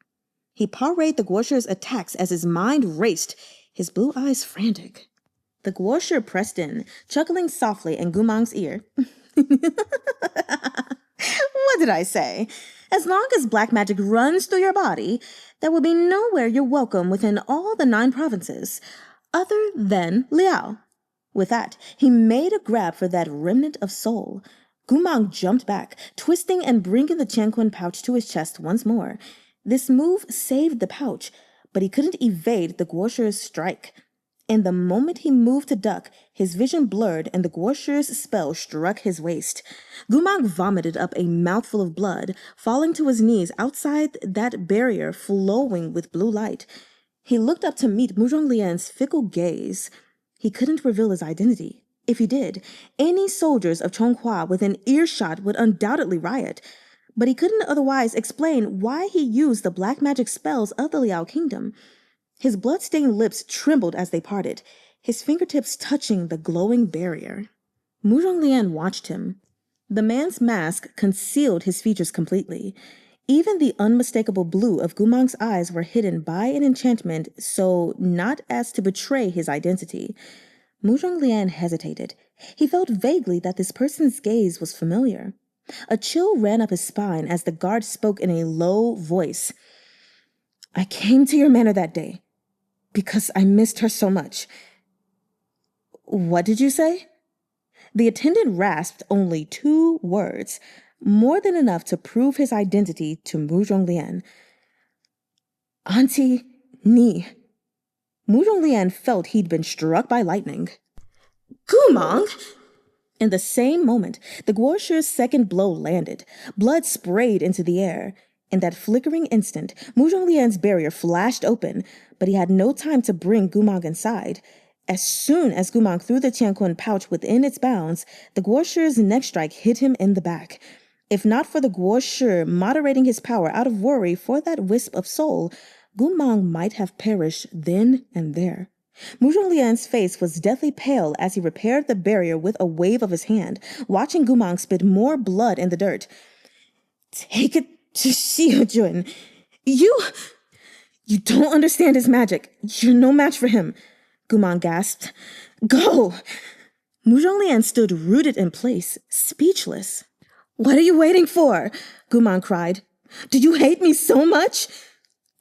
He parried the Guosher's attacks as his mind raced, his blue eyes frantic. The Guosher pressed in, chuckling softly in Gumang's ear. "What did I say? As long as black magic runs through your body, there will be nowhere you're welcome within all the 9 provinces, other than Liao." With that, he made a grab for that remnant of soul. Gumang jumped back, twisting and bringing the Qianquan pouch to his chest once more. This move saved the pouch, but he couldn't evade the Guosher's strike. In the moment he moved to duck, his vision blurred and the Guosher's spell struck his waist. Gumang vomited up a mouthful of blood, falling to his knees outside that barrier flowing with blue light. He looked up to meet Muzhong Lian's fickle gaze. He couldn't reveal his identity. If he did, any soldiers of Chonghua within earshot would undoubtedly riot. But he couldn't otherwise explain why he used the black magic spells of the Liao Kingdom. His blood-stained lips trembled as they parted, his fingertips touching the glowing barrier. Muzhong Lian watched him. The man's mask concealed his features completely. Even the unmistakable blue of Gumang's eyes were hidden by an enchantment so not as to betray his identity. Muzhong Lian hesitated. He felt vaguely that this person's gaze was familiar. A chill ran up his spine as the guard spoke in a low voice. "I came to your manor that day because I missed her so much." "What did you say?" The attendant rasped only 2 words, more than enough to prove his identity to Muzhong Lian. "Auntie Ni." Muzhong Lian felt he'd been struck by lightning. "Gumang!" In the same moment, the Guosher's second blow landed. Blood sprayed into the air. In that flickering instant, Muzhong Lian's barrier flashed open, but he had no time to bring Gumang inside. As soon as Gumang threw the Qianquan pouch within its bounds, the Guosher's next strike hit him in the back. If not for the Guosher moderating his power out of worry for that wisp of soul, Gumang might have perished then and there. Muzhong Lian's face was deathly pale as he repaired the barrier with a wave of his hand, watching Gumang spit more blood in the dirt. "Take it to Shizun. You don't understand his magic. You're no match for him," Gumang gasped. "Go!" Muzhong Lian stood rooted in place, speechless. "What are you waiting for?" Gumang cried. "Do you hate me so much?"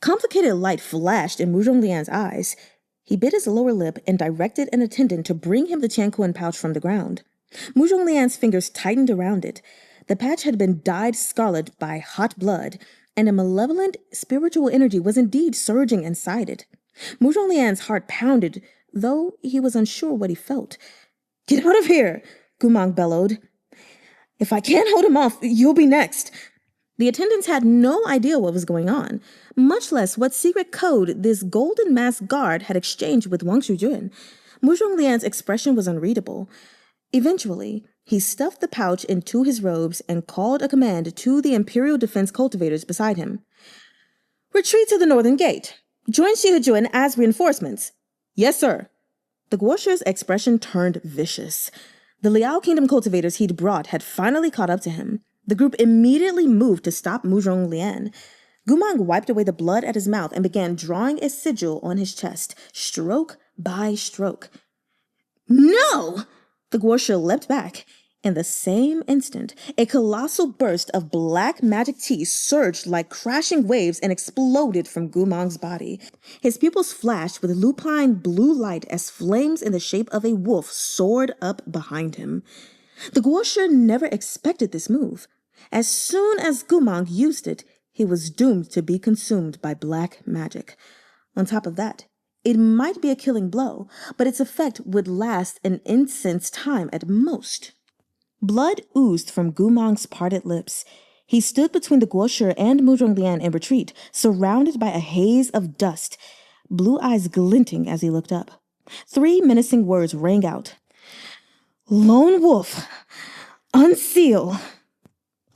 Complicated light flashed in Muzhong Lian's eyes. He bit his lower lip and directed an attendant to bring him the Qianquan pouch from the ground. Muzhong Lian's fingers tightened around it. The patch had been dyed scarlet by hot blood, and a malevolent spiritual energy was indeed surging inside it. Muzhong Lian's heart pounded, though he was unsure what he felt. "Get out of here!" Gumang bellowed. "If I can't hold him off, you'll be next." The attendants had no idea what was going on, much less what secret code this golden masked guard had exchanged with Wang Shujun. Muzhong Lian's expression was unreadable. Eventually, he stuffed the pouch into his robes and called a command to the Imperial Defense cultivators beside him. "Retreat to the northern gate. Join Shihajun as reinforcements." "Yes, sir." The Guosher's expression turned vicious. The Liao Kingdom cultivators he'd brought had finally caught up to him. The group immediately moved to stop Muzhong Lian. Gumang wiped away the blood at his mouth and began drawing a sigil on his chest, stroke by stroke. "No!" The Guosher leapt back. In the same instant, a colossal burst of black magic tea surged like crashing waves and exploded from Gumong's body. His pupils flashed with lupine blue light as flames in the shape of a wolf soared up behind him. The Guosher never expected this move. As soon as Gumong used it, he was doomed to be consumed by black magic. On top of that, it might be a killing blow, but its effect would last an instant's time at most. Blood oozed from Gumong's parted lips. He stood between the Guosher and Muzhonglian in retreat, surrounded by a haze of dust, blue eyes glinting as he looked up. 3 menacing words rang out. Lone Wolf, Unsealed.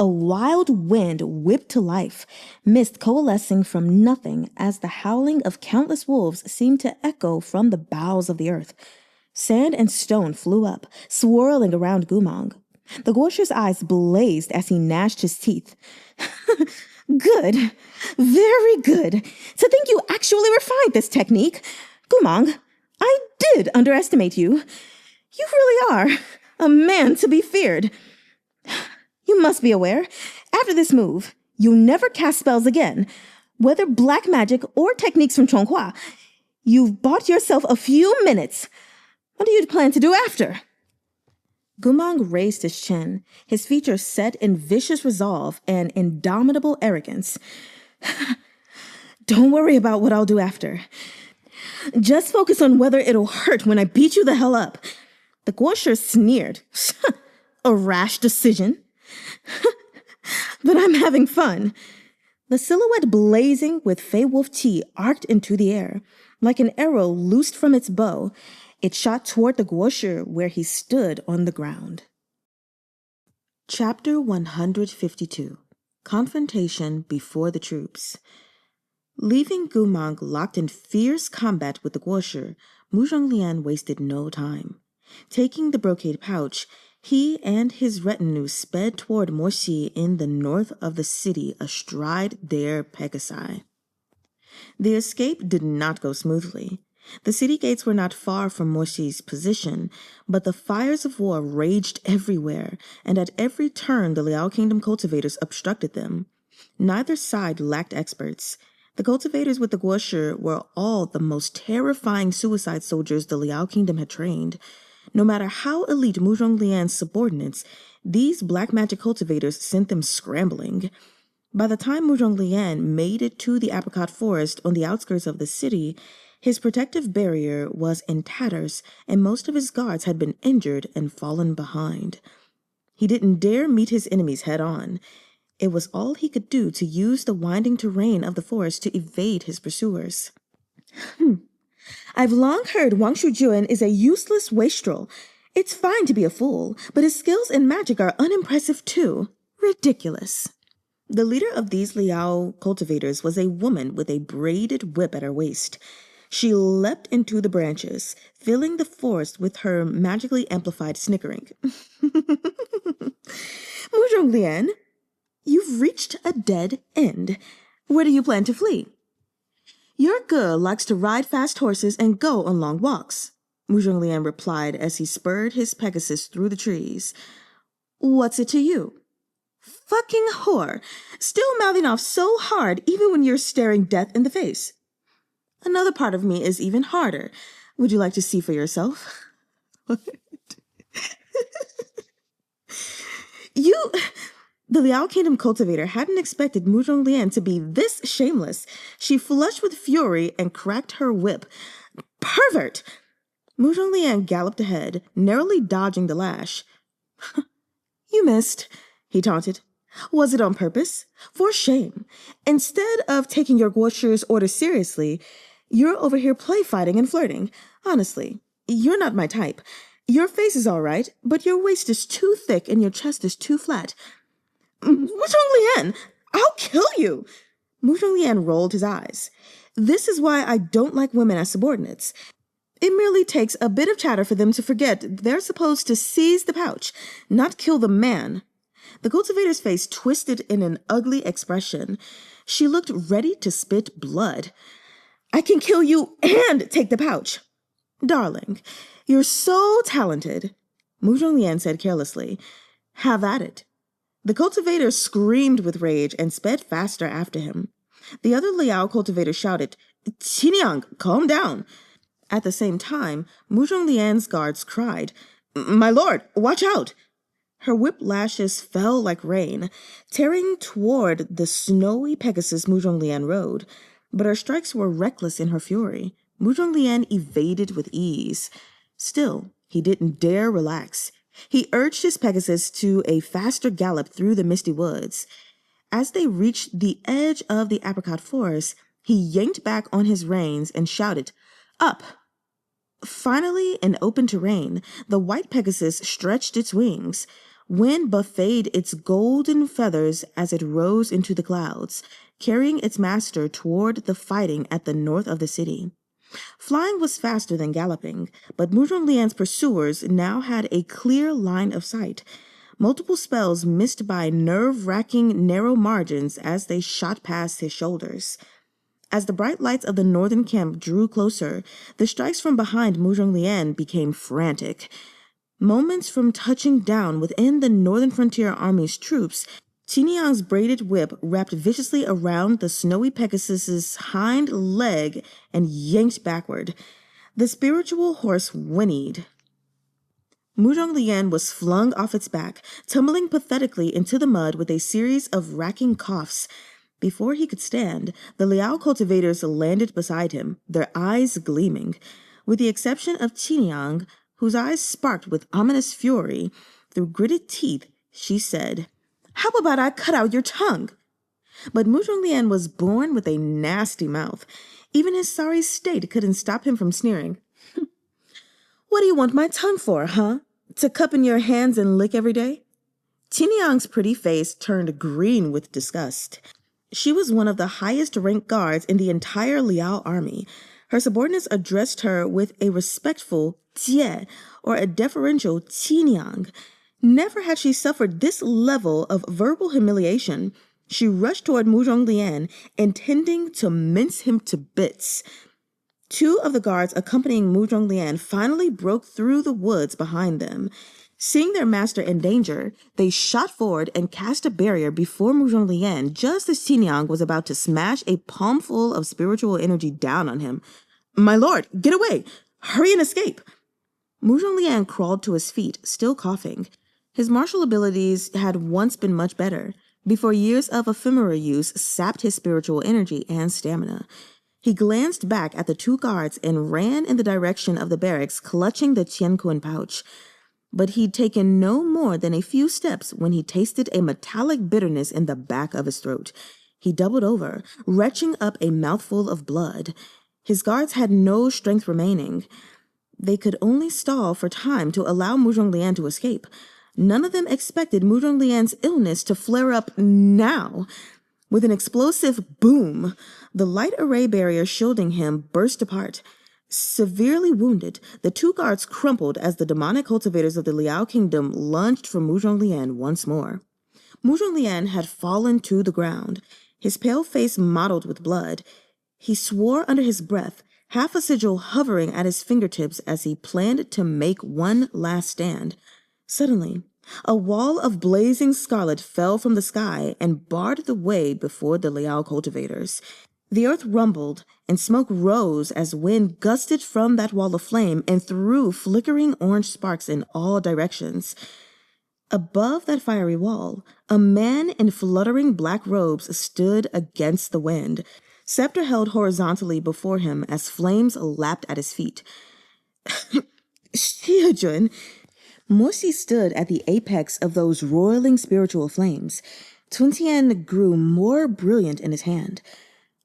A wild wind whipped to life, mist coalescing from nothing as the howling of countless wolves seemed to echo from the bowels of the earth. Sand and stone flew up, swirling around Gumong. The Guosher's eyes blazed as he gnashed his teeth. Good. Very good. To think you actually refined this technique. Gumong, I did underestimate you. You really are a man to be feared. You must be aware, after this move, you'll never cast spells again. Whether black magic or techniques from Chonghua, you've bought yourself a few minutes. What do you plan to do after? Gumong raised his chin, his features set in vicious resolve and indomitable arrogance. Don't worry about what I'll do after. Just focus on whether it'll hurt when I beat you the hell up. The Guosher sneered. A rash decision. But I'm having fun. The silhouette blazing with Fey Wolf tea arced into the air. Like an arrow loosed from its bow, it shot toward the Guosher where he stood on the ground. Chapter 152. Confrontation before the troops. Leaving Gumong locked in fierce combat with the Guosher, Muzhonglian wasted no time. Taking the brocade pouch, he and his retinue sped toward Moxi in the north of the city astride their Pegasi. The escape did not go smoothly. The city gates were not far from Moxi's position, but the fires of war raged everywhere, and at every turn the Liao Kingdom cultivators obstructed them. Neither side lacked experts. The cultivators with the Guosher were all the most terrifying suicide soldiers the Liao Kingdom had trained. No matter how elite Muzhonglian's subordinates, these black magic cultivators sent them scrambling. By the time Muzhonglian made it to the apricot forest on the outskirts of the city, his protective barrier was in tatters, and most of his guards had been injured and fallen behind. He didn't dare meet his enemies head-on. It was all he could do to use the winding terrain of the forest to evade his pursuers. I've long heard Wang Shujuan is a useless wastrel. It's fine to be a fool, but his skills in magic are unimpressive too. Ridiculous. The leader of these Liao cultivators was a woman with a braided whip at her waist. She leapt into the branches, filling the forest with her magically amplified snickering. Muzhonglian, you've reached a dead end. Where do you plan to flee? Your girl likes to ride fast horses and go on long walks, Muzhonglian replied as he spurred his Pegasus through the trees. What's it to you? Fucking whore, still mouthing off so hard even when you're staring death in the face. Another part of me is even harder. Would you like to see for yourself? The Liao Kingdom cultivator hadn't expected Muzhonglian to be this shameless. She flushed with fury and cracked her whip. Pervert! Muzhonglian galloped ahead, narrowly dodging the lash. You missed, he taunted. Was it on purpose? For shame. Instead of taking your Guosher's orders seriously, you're over here play-fighting and flirting. Honestly, you're not my type. Your face is all right, but your waist is too thick and your chest is too flat. Muzhonglian, I'll kill you. Muzhonglian rolled his eyes. This is why I don't like women as subordinates. It merely takes a bit of chatter for them to forget they're supposed to seize the pouch, not kill the man. The cultivator's face twisted in an ugly expression. She looked ready to spit blood. I can kill you and take the pouch. Darling, you're so talented. Mu Zhonglian said carelessly. Have at it. The cultivator screamed with rage and sped faster after him. The other Liao cultivator shouted, Qiniang, calm down. At the same time, Mu Zhonglian's guards cried, My lord, watch out! Her whip lashes fell like rain, tearing toward the snowy Pegasus Mu Zhonglian rode, but her strikes were reckless in her fury. Mu Zhonglian evaded with ease. Still, he didn't dare relax. He urged his Pegasus to a faster gallop through the misty woods. As they reached the edge of the apricot forest, he yanked back on his reins and shouted, Up! Finally, in open terrain, the white Pegasus stretched its wings. Wind buffeted its golden feathers as it rose into the clouds, carrying its master toward the fighting at the north of the city. Flying was faster than galloping, but Mu Zhonglian's pursuers now had a clear line of sight. Multiple spells missed by nerve-wracking narrow margins as they shot past his shoulders. As the bright lights of the northern camp drew closer, the strikes from behind Mu Zhonglian became frantic. Moments from touching down within the Northern Frontier Army's troops, Qiniang's braided whip wrapped viciously around the snowy Pegasus's hind leg and yanked backward. The spiritual horse whinnied. Mu Zhonglian was flung off its back, tumbling pathetically into the mud with a series of racking coughs. Before he could stand, the Liao cultivators landed beside him, their eyes gleaming. With the exception of Qiniang, whose eyes sparked with ominous fury, through gritted teeth, she said, How about I cut out your tongue? But Mu Zhonglian was born with a nasty mouth. Even his sorry state couldn't stop him from sneering. What do you want my tongue for, huh? To cup in your hands and lick every day? Qiniang's pretty face turned green with disgust. She was one of the highest-ranked guards in the entire Liao army. Her subordinates addressed her with a respectful jie or a deferential Qiniang. Never had she suffered this level of verbal humiliation. She rushed toward Mu Zhonglian, intending to mince him to bits. Two of the guards accompanying Mu Zhonglian finally broke through the woods behind them. Seeing their master in danger, they shot forward and cast a barrier before Mu Zhonglian just as Qiniang was about to smash a palmful of spiritual energy down on him. My lord, get away! Hurry and escape! Mu Zhonglian crawled to his feet, still coughing. His martial abilities had once been much better, before years of ephemera use sapped his spiritual energy and stamina. He glanced back at the two guards and ran in the direction of the barracks, clutching the Qiankun pouch. But he'd taken no more than a few steps when he tasted a metallic bitterness in the back of his throat. He doubled over, retching up a mouthful of blood. His guards had no strength remaining. They could only stall for time to allow Mu Zhonglian to escape. None of them expected Mu Zhonglian's illness to flare up now. With an explosive boom, the light array barrier shielding him burst apart. Severely wounded, the two guards crumpled as the demonic cultivators of the Liao kingdom lunged for Mu Zhonglian once more. Mu Zhonglian had fallen to the ground, his pale face mottled with blood. He swore under his breath, half a sigil hovering at his fingertips as he planned to make one last stand. Suddenly, a wall of blazing scarlet fell from the sky and barred the way before the Liao cultivators. The earth rumbled, and smoke rose as wind gusted from that wall of flame and threw flickering orange sparks in all directions. Above that fiery wall, a man in fluttering black robes stood against the wind, scepter held horizontally before him as flames lapped at his feet. Shizun! Morsi stood at the apex of those roiling spiritual flames. Tuntian grew more brilliant in his hand.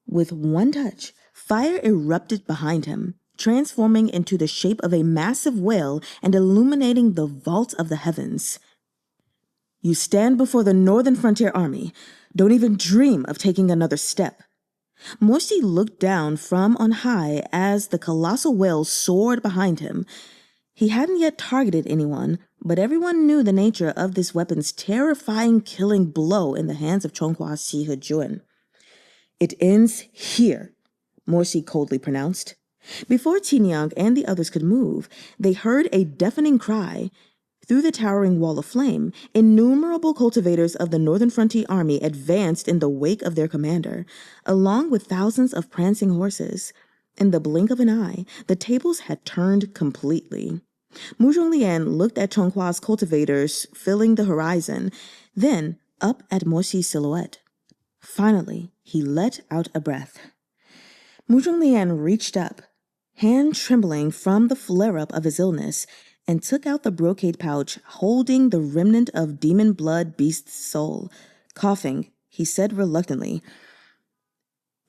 With one touch, fire erupted behind him, transforming into the shape of a massive whale and illuminating the vault of the heavens. You stand before the Northern Frontier Army. Don't even dream of taking another step. Morsi looked down from on high as the colossal whale soared behind him. He hadn't yet targeted anyone, but everyone knew the nature of this weapon's terrifying killing blow in the hands of Chonghua Shizun. It ends here, Morsi coldly pronounced. Before Qiniang and the others could move, they heard a deafening cry. Through the towering wall of flame, innumerable cultivators of the Northern Frontier Army advanced in the wake of their commander, along with thousands of prancing horses. In the blink of an eye, the tables had turned completely. Mu Zhonglian looked at Chonghua's cultivators filling the horizon, then up at Mo Xi's silhouette. Finally, he let out a breath. Mu Zhonglian reached up, hand trembling from the flare-up of his illness, and took out the brocade pouch holding the remnant of demon blood beast's soul. Coughing, he said reluctantly,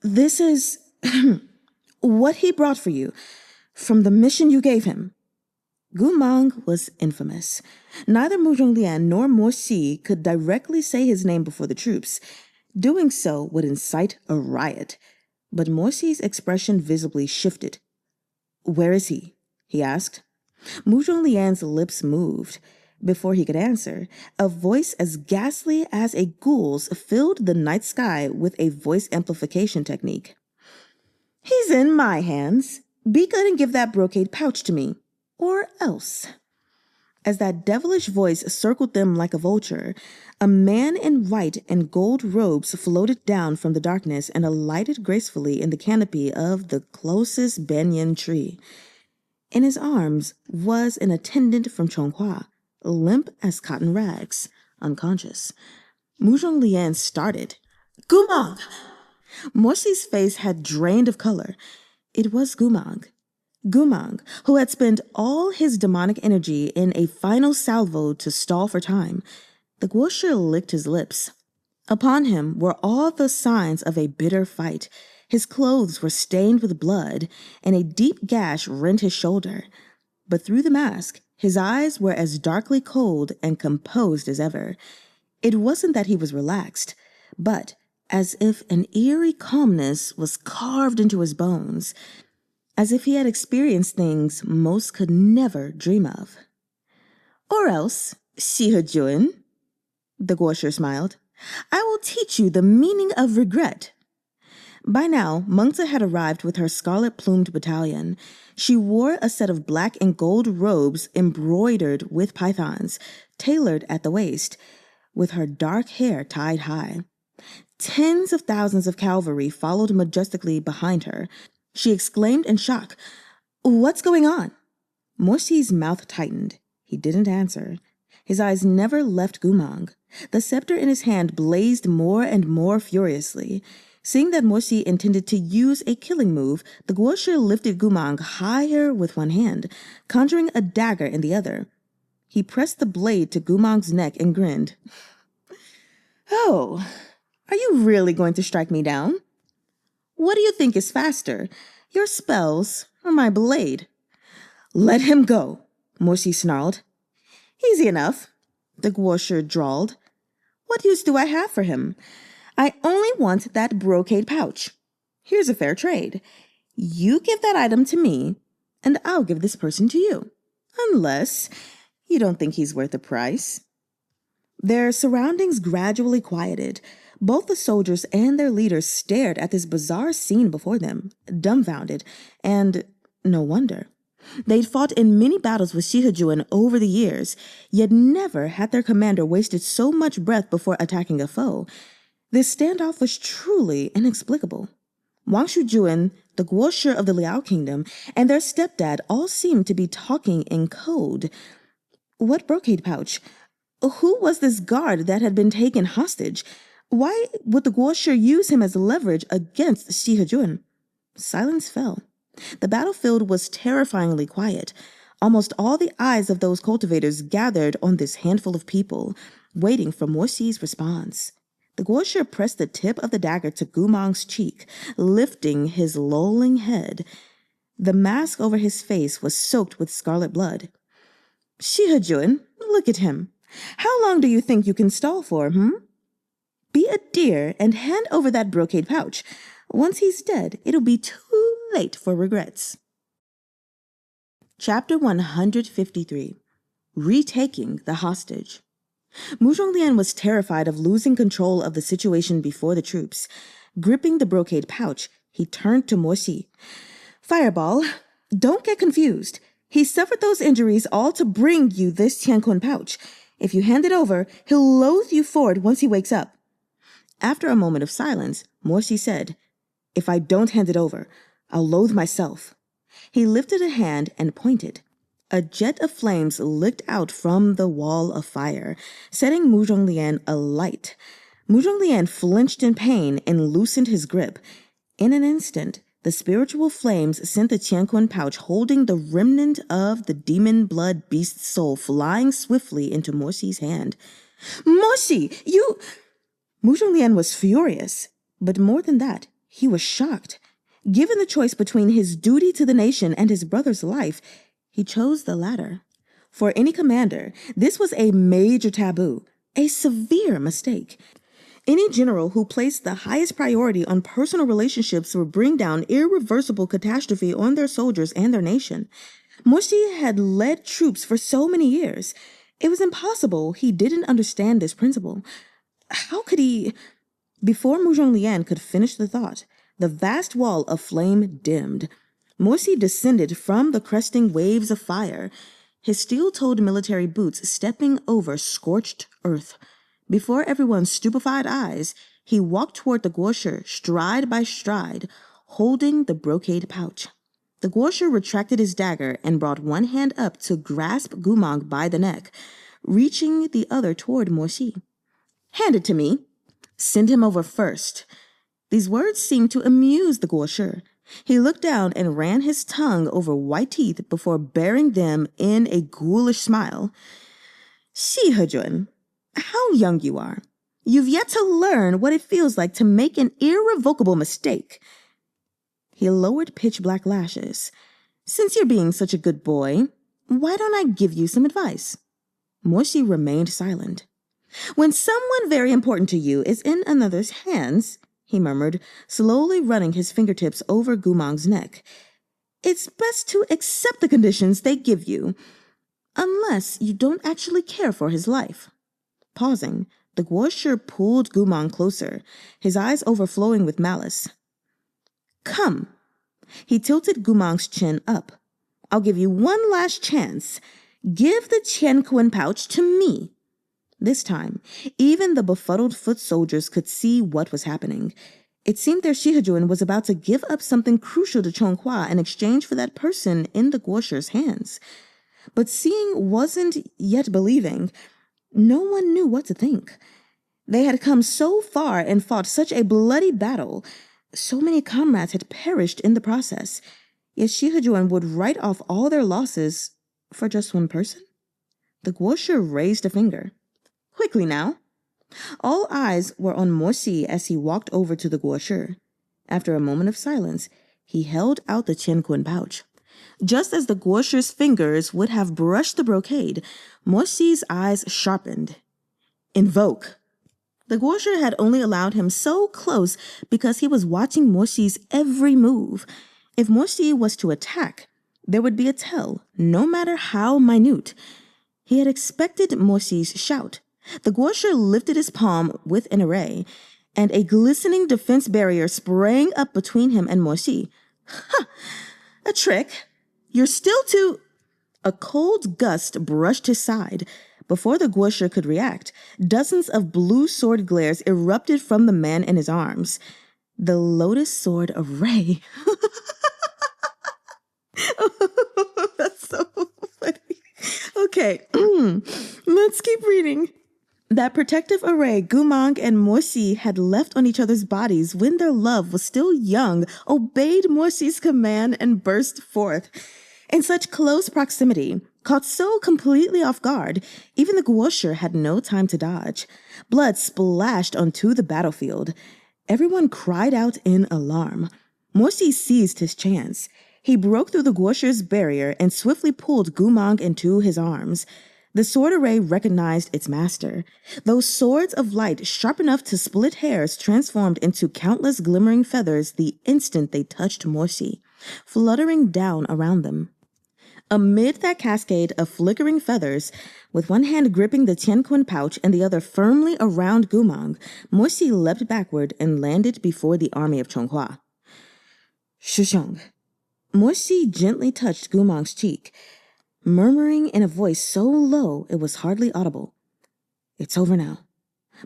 "This is what he brought for you, from the mission you gave him." Gumang was infamous. Neither Mu Zhonglian nor Mo Xi could directly say his name before the troops. Doing so would incite a riot. But Mo Xi's expression visibly shifted. "Where is he?" he asked. Mu Zhonglian's lips moved. Before he could answer, a voice as ghastly as a ghoul's filled the night sky with a voice amplification technique. "He's in my hands. Be good and give that brocade pouch to me. Or else." As that devilish voice circled them like a vulture, a man in white and gold robes floated down from the darkness and alighted gracefully in the canopy of the closest banyan tree. In his arms was an attendant from Chonghua, limp as cotton rags, unconscious. Mu Zhonglian started. "Gumang!" Mo Xi's face had drained of color. It was Gumang. Gumang, who had spent all his demonic energy in a final salvo to stall for time. The Guoshu licked his lips. Upon him were all the signs of a bitter fight. His clothes were stained with blood, and a deep gash rent his shoulder. But through the mask, his eyes were as darkly cold and composed as ever. It wasn't that he was relaxed, but as if an eerie calmness was carved into his bones, as if he had experienced things most could never dream of. "Or else, Shizun," the Guoshu smiled, "I will teach you the meaning of regret." By now, Mengzi had arrived with her scarlet-plumed battalion. She wore a set of black and gold robes embroidered with pythons, tailored at the waist, with her dark hair tied high. Tens of thousands of cavalry followed majestically behind her. She exclaimed in shock, "What's going on?" Mo Xi's mouth tightened. He didn't answer. His eyes never left Gumang. The scepter in his hand blazed more and more furiously. Seeing that Mo Xi intended to use a killing move, the Guoshu lifted Gumang higher with one hand, conjuring a dagger in the other. He pressed the blade to Gumang's neck and grinned. "Oh, are you really going to strike me down? What do you think is faster, your spells or my blade?" "Let him go," Mo Xi snarled. "Easy enough," the Guoshu drawled. "What use do I have for him? I only want that brocade pouch. Here's a fair trade. You give that item to me, and I'll give this person to you. Unless you don't think he's worth the price." Their surroundings gradually quieted. Both the soldiers and their leaders stared at this bizarre scene before them, dumbfounded, and no wonder. They'd fought in many battles with Shizun over the years, yet never had their commander wasted so much breath before attacking a foe. This standoff was truly inexplicable. Wang Shujuan, the Guoshu of the Liao Kingdom, and their stepdad all seemed to be talking in code. What brocade pouch? Who was this guard that had been taken hostage? Why would the Guoshu use him as leverage against Shizun? Silence fell. The battlefield was terrifyingly quiet. Almost all the eyes of those cultivators gathered on this handful of people, waiting for Mo Xi's response. The Guoshu pressed the tip of the dagger to Gumang's cheek, lifting his lolling head. The mask over his face was soaked with scarlet blood. "Shizun, look at him. How long do you think you can stall for, Be a dear and hand over that brocade pouch. Once he's dead, it'll be too late for regrets." Chapter 153. Retaking the Hostage. Mu Zhonglian was terrified of losing control of the situation before the troops. Gripping the brocade pouch, he turned to Mo Xi. "Fireball, don't get confused. He suffered those injuries all to bring you this Tiankun pouch. If you hand it over, he'll loathe you for it once he wakes up." After a moment of silence, Morsi said, "If I don't hand it over, I'll loathe myself." He lifted a hand and pointed. A jet of flames licked out from the wall of fire, setting Mu Zhonglian alight. Mu Zhonglian flinched in pain and loosened his grip. In an instant, the spiritual flames sent the Tiankun pouch holding the remnant of the demon blood beast's soul flying swiftly into Morsi's hand. "Morsi, you—" Mu Zhonglian was furious, but more than that, he was shocked. Given the choice between his duty to the nation and his brother's life, he chose the latter. For any commander, this was a major taboo, a severe mistake. Any general who placed the highest priority on personal relationships would bring down irreversible catastrophe on their soldiers and their nation. Morsi had led troops for so many years. It was impossible he didn't understand this principle. How could he— Before Mu Zhonglian could finish the thought, the vast wall of flame dimmed. Morsi descended from the cresting waves of fire, his steel-toed military boots stepping over scorched earth. Before everyone's stupefied eyes, he walked toward the guosher stride by stride, holding the brocade pouch. The guosher retracted his dagger and brought one hand up to grasp Gumang by the neck, reaching the other toward Morsi. "Hand it to me. Send him over first." These words seemed to amuse the guosher. He looked down and ran his tongue over white teeth before bearing them in a ghoulish smile. "Shizun, how young you are. You've yet to learn what it feels like to make an irrevocable mistake." He lowered pitch-black lashes. "Since you're being such a good boy, why don't I give you some advice?" Morsi remained silent. "When someone very important to you is in another's hands," he murmured, slowly running his fingertips over Gumang's neck, "it's best to accept the conditions they give you, unless you don't actually care for his life." Pausing, the guosher pulled Gumang closer, his eyes overflowing with malice. "Come." He tilted Gumang's chin up. "I'll give you one last chance. Give the Tiankun pouch to me." This time, even the befuddled foot soldiers could see what was happening. It seemed their Shizun was about to give up something crucial to Chonghua in exchange for that person in the guosher's hands. But seeing wasn't yet believing. No one knew what to think. They had come so far and fought such a bloody battle. So many comrades had perished in the process. Yet Shizun would write off all their losses for just one person? The guosher raised a finger. "Quickly now." All eyes were on Morsi as he walked over to the guosher. After a moment of silence, he held out the Tiankun pouch. Just as the guosher's fingers would have brushed the brocade, Morsi's eyes sharpened. "Invoke." The guosher had only allowed him so close because he was watching Morsi's every move. If Morsi was to attack, there would be a tell, no matter how minute. He had expected Morsi's shout. The guosher lifted his palm with an array, and a glistening defense barrier sprang up between him and Morsi. "Ha! A trick! You're still too—" A cold gust brushed his side. Before the guosher could react, dozens of blue sword glares erupted from the man in his arms. The lotus sword array. That's so funny. Okay, let's keep reading. That protective array Gumang and Morsi had left on each other's bodies when their love was still young obeyed Morsi's command and burst forth. In such close proximity, caught so completely off guard, even the guosher had no time to dodge. Blood splashed onto the battlefield. Everyone cried out in alarm. Morsi seized his chance. He broke through the guosher's barrier and swiftly pulled Gumang into his arms. The sword array recognized its master. Those swords of light sharp enough to split hairs transformed into countless glimmering feathers the instant they touched Morsi, fluttering down around them. Amid that cascade of flickering feathers, with one hand gripping the Tiankun pouch and the other firmly around Gumang, Morsi leapt backward and landed before the army of Chonghua. "Shishong." Morsi gently touched Gumang's cheek. murmuring in a voice so low it was hardly audible. It's over now.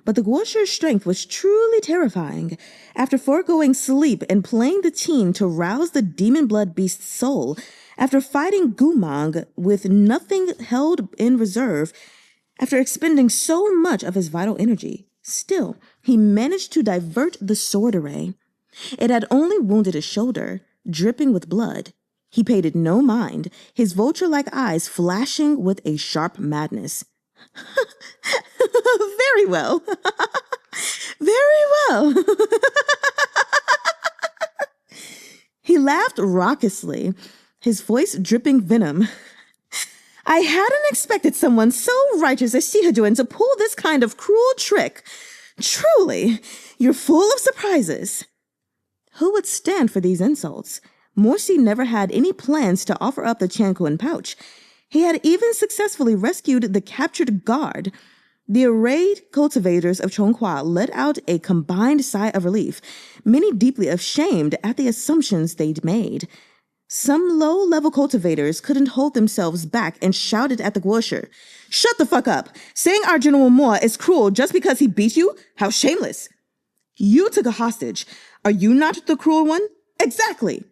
But the Guosher's strength was truly terrifying. After foregoing sleep and playing the teen to rouse the demon blood beast's soul, after fighting Gumang with nothing held in reserve, after expending so much of his vital energy, still, he managed to divert the sword array. It had only wounded his shoulder, dripping with blood. He paid it no mind, his vulture-like eyes flashing with a sharp madness. Very well. Very well. He laughed raucously, his voice dripping venom. I hadn't expected someone so righteous as Shizun to pull this kind of cruel trick. Truly, you're full of surprises. Who would stand for these insults? Morsi never had any plans to offer up the Chankuan pouch. He had even successfully rescued the captured guard. The arrayed cultivators of Chonghua let out a combined sigh of relief, many deeply ashamed at the assumptions they'd made. Some low-level cultivators couldn't hold themselves back and shouted at the Guosher, "Shut the fuck up! Saying our General Mo is cruel just because he beat you? How shameless! You took a hostage. Are you not the cruel one? Exactly!"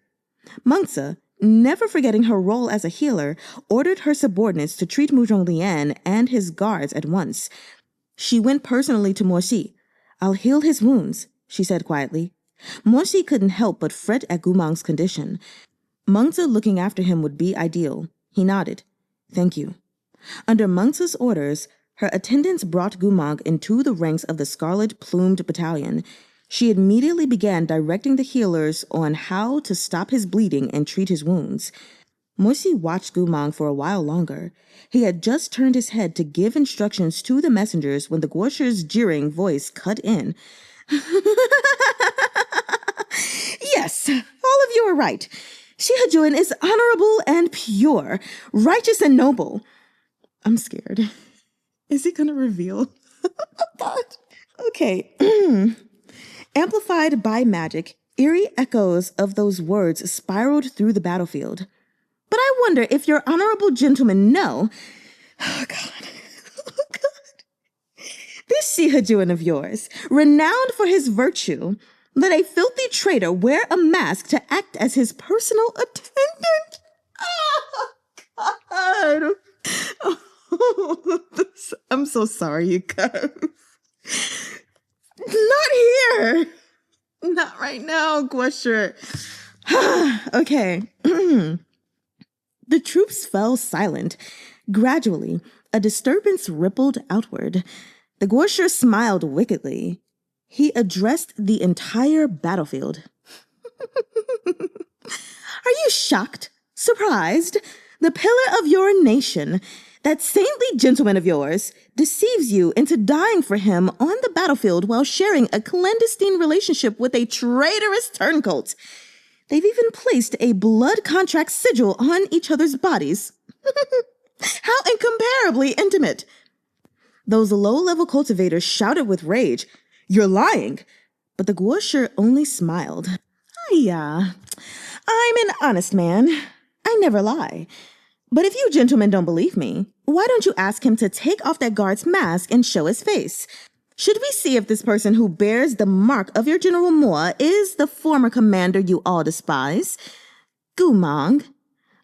Mengzi, never forgetting her role as a healer, ordered her subordinates to treat Mu Zhonglian and his guards at once. She went personally to Morsi. "I'll heal his wounds," she said quietly. Morsi couldn't help but fret at Gumang's condition. Mengzi looking after him would be ideal. He nodded. "Thank you." Under Mengzi's orders, her attendants brought Gumang into the ranks of the scarlet-plumed battalion. She immediately began directing the healers on how to stop his bleeding and treat his wounds. Morsi watched Gumang for a while longer. He had just turned his head to give instructions to the messengers when the Guosher's jeering voice cut in. "Yes, all of you are right. Shizun is honorable and pure, righteous and noble." I'm scared. Is he going to reveal? God. Okay. Amplified by magic, eerie echoes of those words spiraled through the battlefield. "But I wonder if your honorable gentlemen know..." Oh, God. Oh, God. "This Shizun of yours, renowned for his virtue, let a filthy traitor wear a mask to act as his personal attendant." Oh, God. Oh, I'm so sorry, you guys. Not here. Not right now, Guosher. Okay. The troops fell silent. Gradually, a disturbance rippled outward. The Guosher smiled wickedly. He addressed the entire battlefield. "Are you shocked? Surprised? The pillar of your nation, that saintly gentleman of yours, deceives you into dying for him on the battlefield while sharing a clandestine relationship with a traitorous turncoat. They've even placed a blood contract sigil on each other's bodies. How incomparably intimate." Those low-level cultivators shouted with rage, "You're lying!" But the Guosher only smiled. "Yeah, I'm an honest man. I never lie. But if you gentlemen don't believe me, why don't you ask him to take off that guard's mask and show his face? Should we see if this person who bears the mark of your General Mo is the former commander you all despise? Gumang."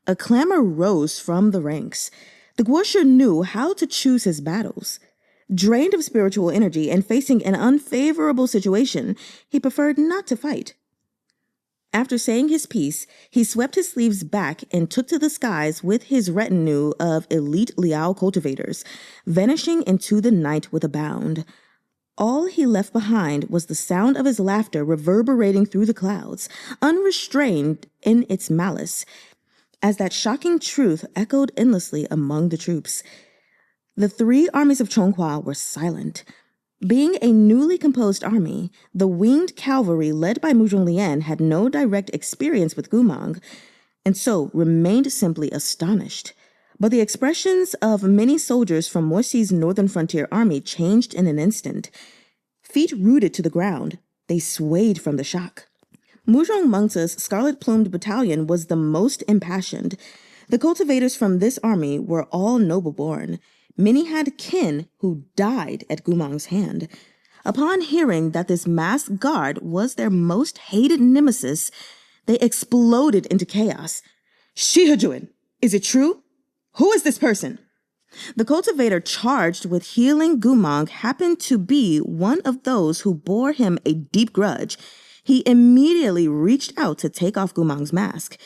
A clamor rose from the ranks. The Guosher knew how to choose his battles. Drained of spiritual energy and facing an unfavorable situation, he preferred not to fight. After saying his piece, he swept his sleeves back and took to the skies with his retinue of elite Liao cultivators, vanishing into the night with a bound. All he left behind was the sound of his laughter reverberating through the clouds, unrestrained in its malice, as that shocking truth echoed endlessly among the troops. The three armies of Chonghua were silent. Being a newly composed army, the winged cavalry led by Mu Zhonglian had no direct experience with Gumang, and so remained simply astonished. But the expressions of many soldiers from Morsi's northern frontier army changed in an instant. Feet rooted to the ground, they swayed from the shock. Muzhong Mengzi's scarlet-plumed battalion was the most impassioned. The cultivators from this army were all noble-born. Many had kin who died at Gumang's hand. Upon hearing that this masked guard was their most hated nemesis, they exploded into chaos. Shihajuin, is it true? Who is this person? The cultivator charged with healing Gumang happened to be one of those who bore him a deep grudge. He immediately reached out to take off Gumang's mask,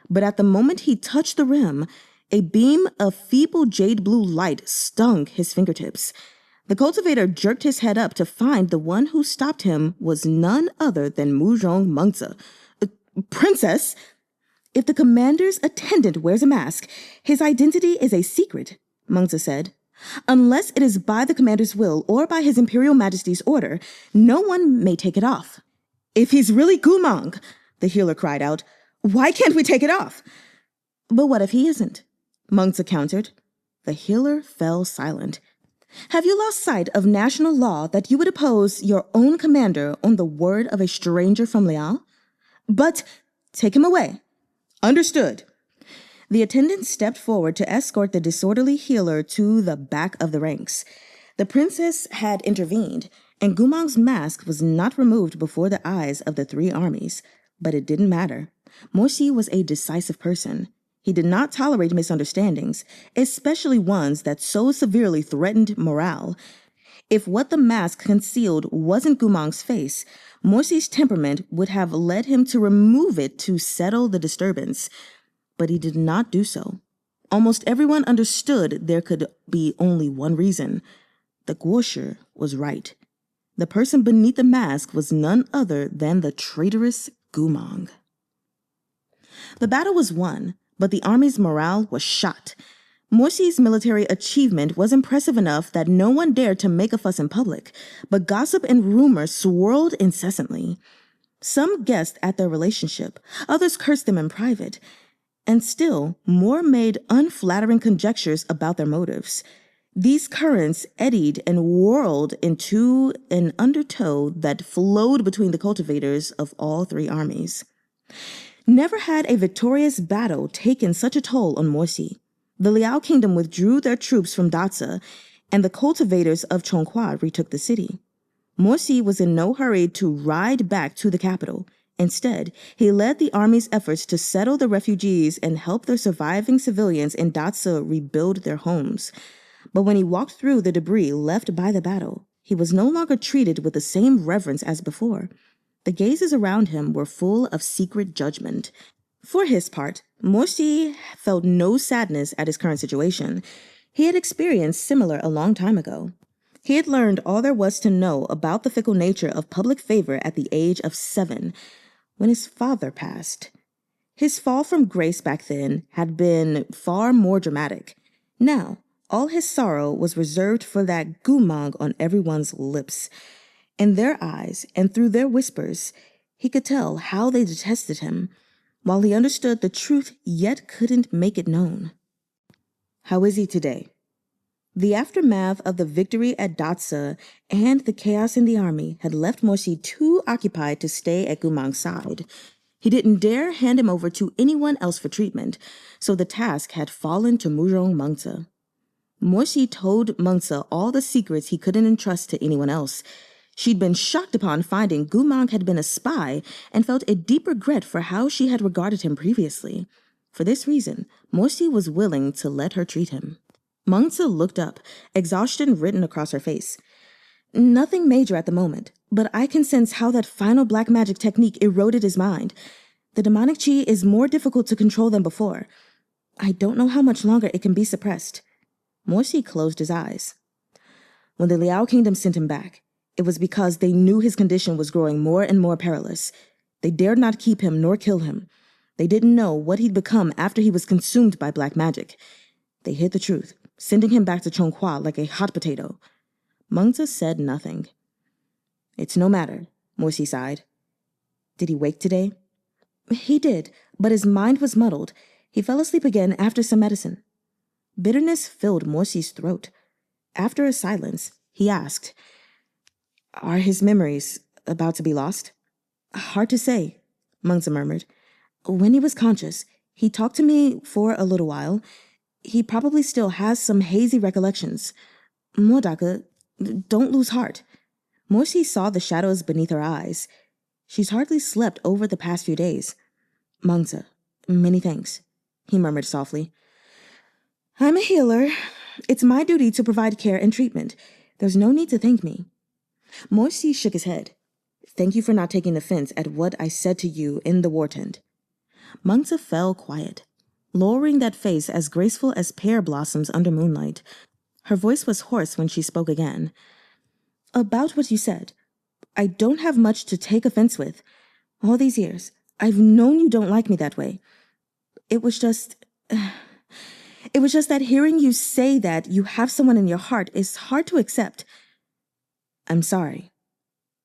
but at the moment he touched the rim, a beam of feeble jade blue light stung his fingertips. The cultivator jerked his head up to find the one who stopped him was none other than Muzhong Mengzi. Princess, if the commander's attendant wears a mask, his identity is a secret, Mengzi said. Unless it is by the commander's will or by his imperial majesty's order, no one may take it off. If he's really Gumang, the healer cried out, why can't we take it off? But what if he isn't? Mengzi countered. The healer fell silent. Have you lost sight of national law that you would oppose your own commander on the word of a stranger from Liao? But take him away. Understood. The attendant stepped forward to escort the disorderly healer to the back of the ranks. The princess had intervened, and Gumang's mask was not removed before the eyes of the three armies. But it didn't matter. Morsi was a decisive person. He did not tolerate misunderstandings, especially ones that so severely threatened morale. If what the mask concealed wasn't Gumang's face, Morsi's temperament would have led him to remove it to settle the disturbance. But he did not do so. Almost everyone understood there could be only one reason. The Guosher was right. The person beneath the mask was none other than the traitorous Gumang. The battle was won, but the army's morale was shot. Morsi's military achievement was impressive enough that no one dared to make a fuss in public, but gossip and rumor swirled incessantly. Some guessed at their relationship, others cursed them in private, and still more made unflattering conjectures about their motives. These currents eddied and whirled into an undertow that flowed between the cultivators of all three armies. Never had a victorious battle taken such a toll on Morsi. The Liao kingdom withdrew their troops from Datsa, and the cultivators of Chonghua retook the city. Morsi was in no hurry to ride back to the capital. Instead, he led the army's efforts to settle the refugees and help their surviving civilians in Datsa rebuild their homes. But when he walked through the debris left by the battle, he was no longer treated with the same reverence as before. The gazes around him were full of secret judgment. For his part, Morsi felt no sadness at his current situation. He had experienced similar a long time ago. He had learned all there was to know about the fickle nature of public favor at the age of 7, when his father passed. His fall from grace back then had been far more dramatic. Now, all his sorrow was reserved for that Gumang on everyone's lips. In their eyes and through their whispers, he could tell how they detested him, while he understood the truth yet couldn't make it known. How is he today? The aftermath of the victory at Datsa and the chaos in the army had left Morsi too occupied to stay at Gumang's side. He didn't dare hand him over to anyone else for treatment, so the task had fallen to Muzhong Mengzi. Morsi told Mengzi all the secrets he couldn't entrust to anyone else. She'd been shocked upon finding Gumang had been a spy and felt a deep regret for how she had regarded him previously. For this reason, Morsi was willing to let her treat him. Mengzi looked up, exhaustion written across her face. Nothing major at the moment, but I can sense how that final black magic technique eroded his mind. The demonic chi is more difficult to control than before. I don't know how much longer it can be suppressed. Morsi closed his eyes. When the Liao kingdom sent him back, it was because they knew his condition was growing more and more perilous. They dared not keep him nor kill him. They didn't know what he'd become after he was consumed by black magic. They hid the truth, sending him back to Chonghua like a hot potato. Mengzi said nothing. It's no matter, Morsi sighed. Did he wake today? He did, but his mind was muddled. He fell asleep again after some medicine. Bitterness filled Morsi's throat. After a silence, he asked, Are his memories about to be lost? Hard to say, Mengzi murmured. When he was conscious, He talked to me for a little while. He probably still has some hazy recollections. Modaka, don't lose heart. Morsi saw the shadows beneath her eyes. She's hardly slept over the past few days. Mangza, many thanks, he murmured softly. I'm a healer. It's my duty to provide care and treatment. There's no need to thank me. Morsi shook his head. Thank you for not taking offense at what I said to you in the war tent. Mangza fell quiet, lowering that face as graceful as pear blossoms under moonlight. Her voice was hoarse when she spoke again. About what you said, I don't have much to take offense with. All these years, I've known you don't like me that way. It was just that hearing you say that you have someone in your heart is hard to accept. I'm sorry.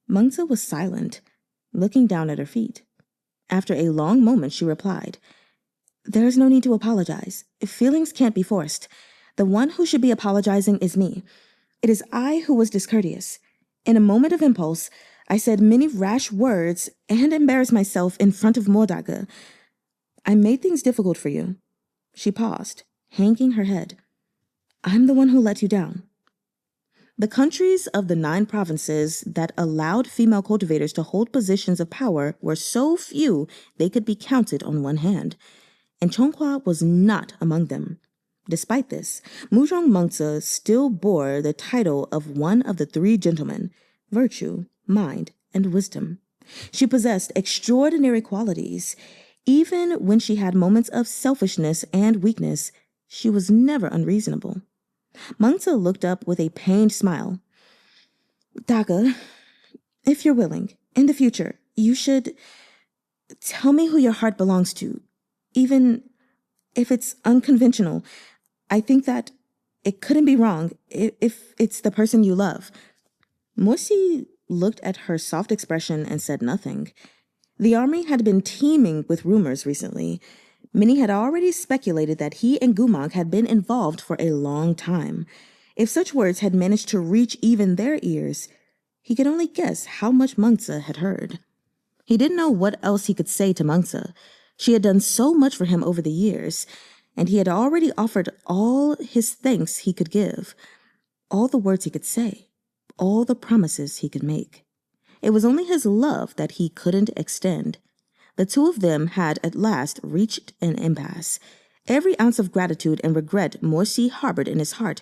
Mangza was silent, looking down at her feet. After a long moment, she replied, There is no need to apologize. Feelings can't be forced. The one who should be apologizing is me. It is I who was discourteous. In a moment of impulse, I said many rash words and embarrassed myself in front of Mordaga. I made things difficult for you. She paused, hanging her head. I'm the one who let you down. The countries of the 9 provinces that allowed female cultivators to hold positions of power were so few they could be counted on one hand, and Chonghua was not among them. Despite this, Muzhong Mengzi still bore the title of one of the 3 gentlemen, virtue, mind, and wisdom. She possessed extraordinary qualities. Even when she had moments of selfishness and weakness, she was never unreasonable. Mengzi looked up with a pained smile. Daga, if you're willing, in the future, you should tell me who your heart belongs to, even if it's unconventional. I think that it couldn't be wrong if it's the person you love. Morsi looked at her soft expression and said nothing. The army had been teeming with rumors recently. Many had already speculated that he and Gumang had been involved for a long time. If such words had managed to reach even their ears, he could only guess how much Mengzi had heard. He didn't know what else he could say to Mengzi. She had done so much for him over the years, and he had already offered all his thanks he could give, all the words he could say, all the promises he could make. It was only his love that he couldn't extend. The 2 of them had at last reached an impasse. Every ounce of gratitude and regret Morsi harbored in his heart,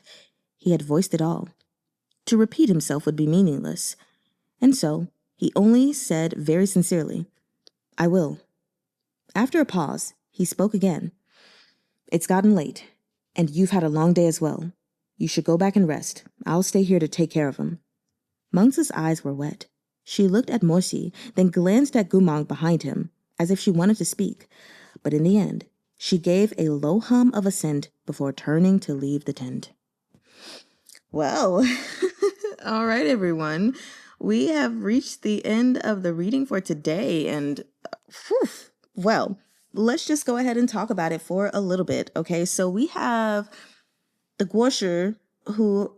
he had voiced it all. To repeat himself would be meaningless. And so, he only said very sincerely, I will. After a pause, he spoke again. It's gotten late, and you've had a long day as well. You should go back and rest. I'll stay here to take care of him. Mengzi's eyes were wet. She looked at Morsi, then glanced at Gumang behind him, as if she wanted to speak. But in the end, she gave a low hum of assent before turning to leave the tent. Well, all right, everyone. We have reached the end of the reading for today, and well, let's just go ahead and talk about it for a little bit, okay? So we have the Guosher, who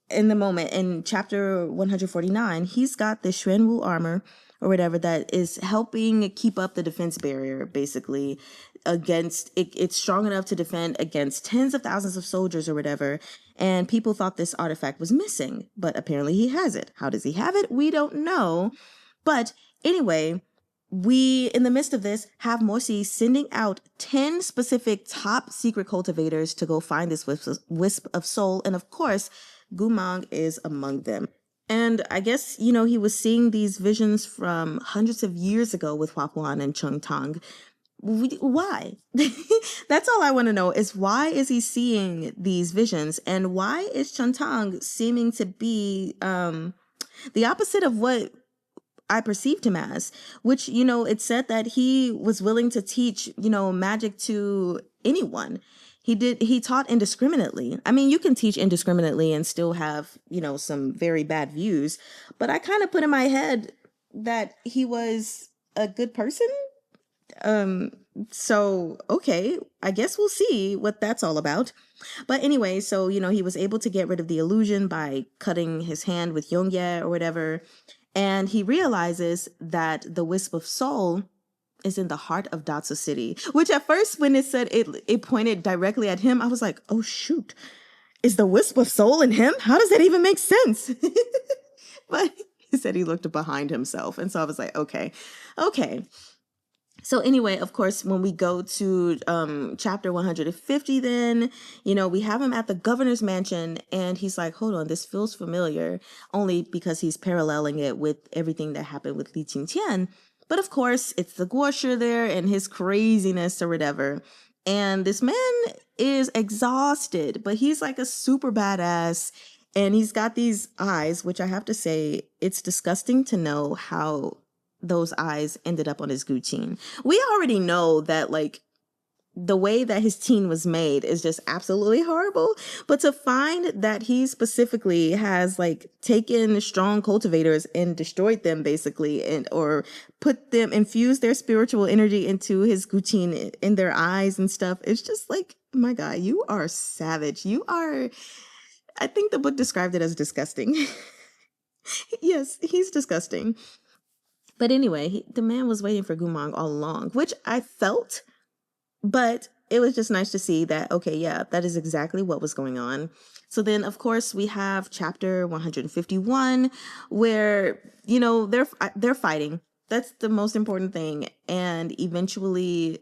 in the moment in chapter 149, he's got the Xuanwu armor or whatever that is helping keep up the defense barrier, basically, against it's strong enough to defend against tens of thousands of soldiers or whatever. And people thought this artifact was missing, but apparently he has it. How does he have it? We don't know. But anyway, we, in the midst of this, have Morsi sending out 10 specific top secret cultivators to go find this wisp of soul. And of course, Gumang is among them. And I guess, he was seeing these visions from hundreds of years ago with Huahuan and Cheng Tang. Why? That's all I want to know is why is he seeing these visions? And why is Cheng Tang seeming to be the opposite of what I perceived him as, which, it said that he was willing to teach, magic to anyone. He taught indiscriminately. I mean, you can teach indiscriminately and still have, some very bad views, but I kind of put in my head that he was a good person. So, okay, I guess we'll see what that's all about. But anyway, so, he was able to get rid of the illusion by cutting his hand with Yongye or whatever. And he realizes that the wisp of soul is in the heart of Datsu City, which at first when it said it pointed directly at him, I was like, oh shoot, is the wisp of soul in him? How does that even make sense? But he said he looked behind himself. And so I was like, okay. So anyway, of course, when we go to chapter 150, then, we have him at the governor's mansion, and he's like, hold on, this feels familiar, only because he's paralleling it with everything that happened with Li Qingqian. But of course, it's the Guosha there and his craziness or whatever. And this man is exhausted, but he's like a super badass. And he's got these eyes, which I have to say, it's disgusting to know how those eyes ended up on his guqin. We already know that like the way that his teen was made is just absolutely horrible, but to find that he specifically has like taken strong cultivators and destroyed them basically, and or infused their spiritual energy into his guqin in their eyes and stuff, it's just like, my God, you are savage. I think the book described it as disgusting. Yes, he's disgusting. But anyway, the man was waiting for Gumang all along, which I felt, but it was just nice to see that, okay, yeah, that is exactly what was going on. So then, of course, we have chapter 151, where, they're fighting. That's the most important thing. And eventually,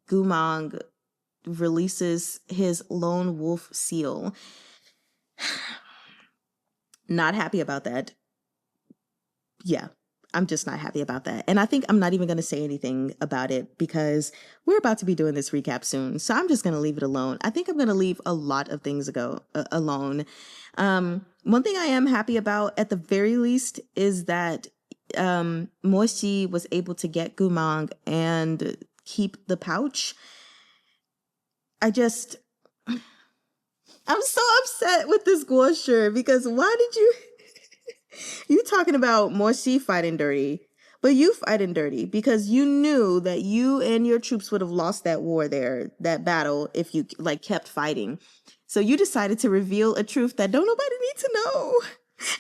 Gumang releases his lone wolf seal. Not happy about that. Yeah. I'm just not happy about that. And I think I'm not even going to say anything about it because we're about to be doing this recap soon. So I'm just going to leave it alone. I think I'm going to leave a lot of things alone. One thing I am happy about at the very least is that Moishi was able to get Gumang and keep the pouch. I'm so upset with this Guosha because why did you talking about Moishi fighting dirty, but you fighting dirty because you knew that you and your troops would have lost that war there, that battle, if you like kept fighting. So you decided to reveal a truth that don't nobody need to know.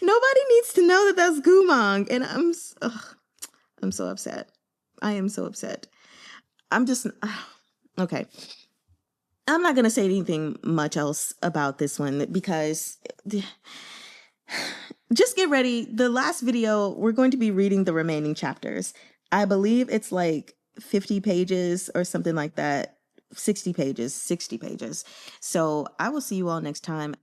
Nobody needs to know that that's Gumang. And I'm so upset. I am so upset. I'm just, okay. I'm not going to say anything much else about this one because just get ready. The last video, we're going to be reading the remaining chapters. I believe it's like 50 pages or something like that. 60 pages. So I will see you all next time.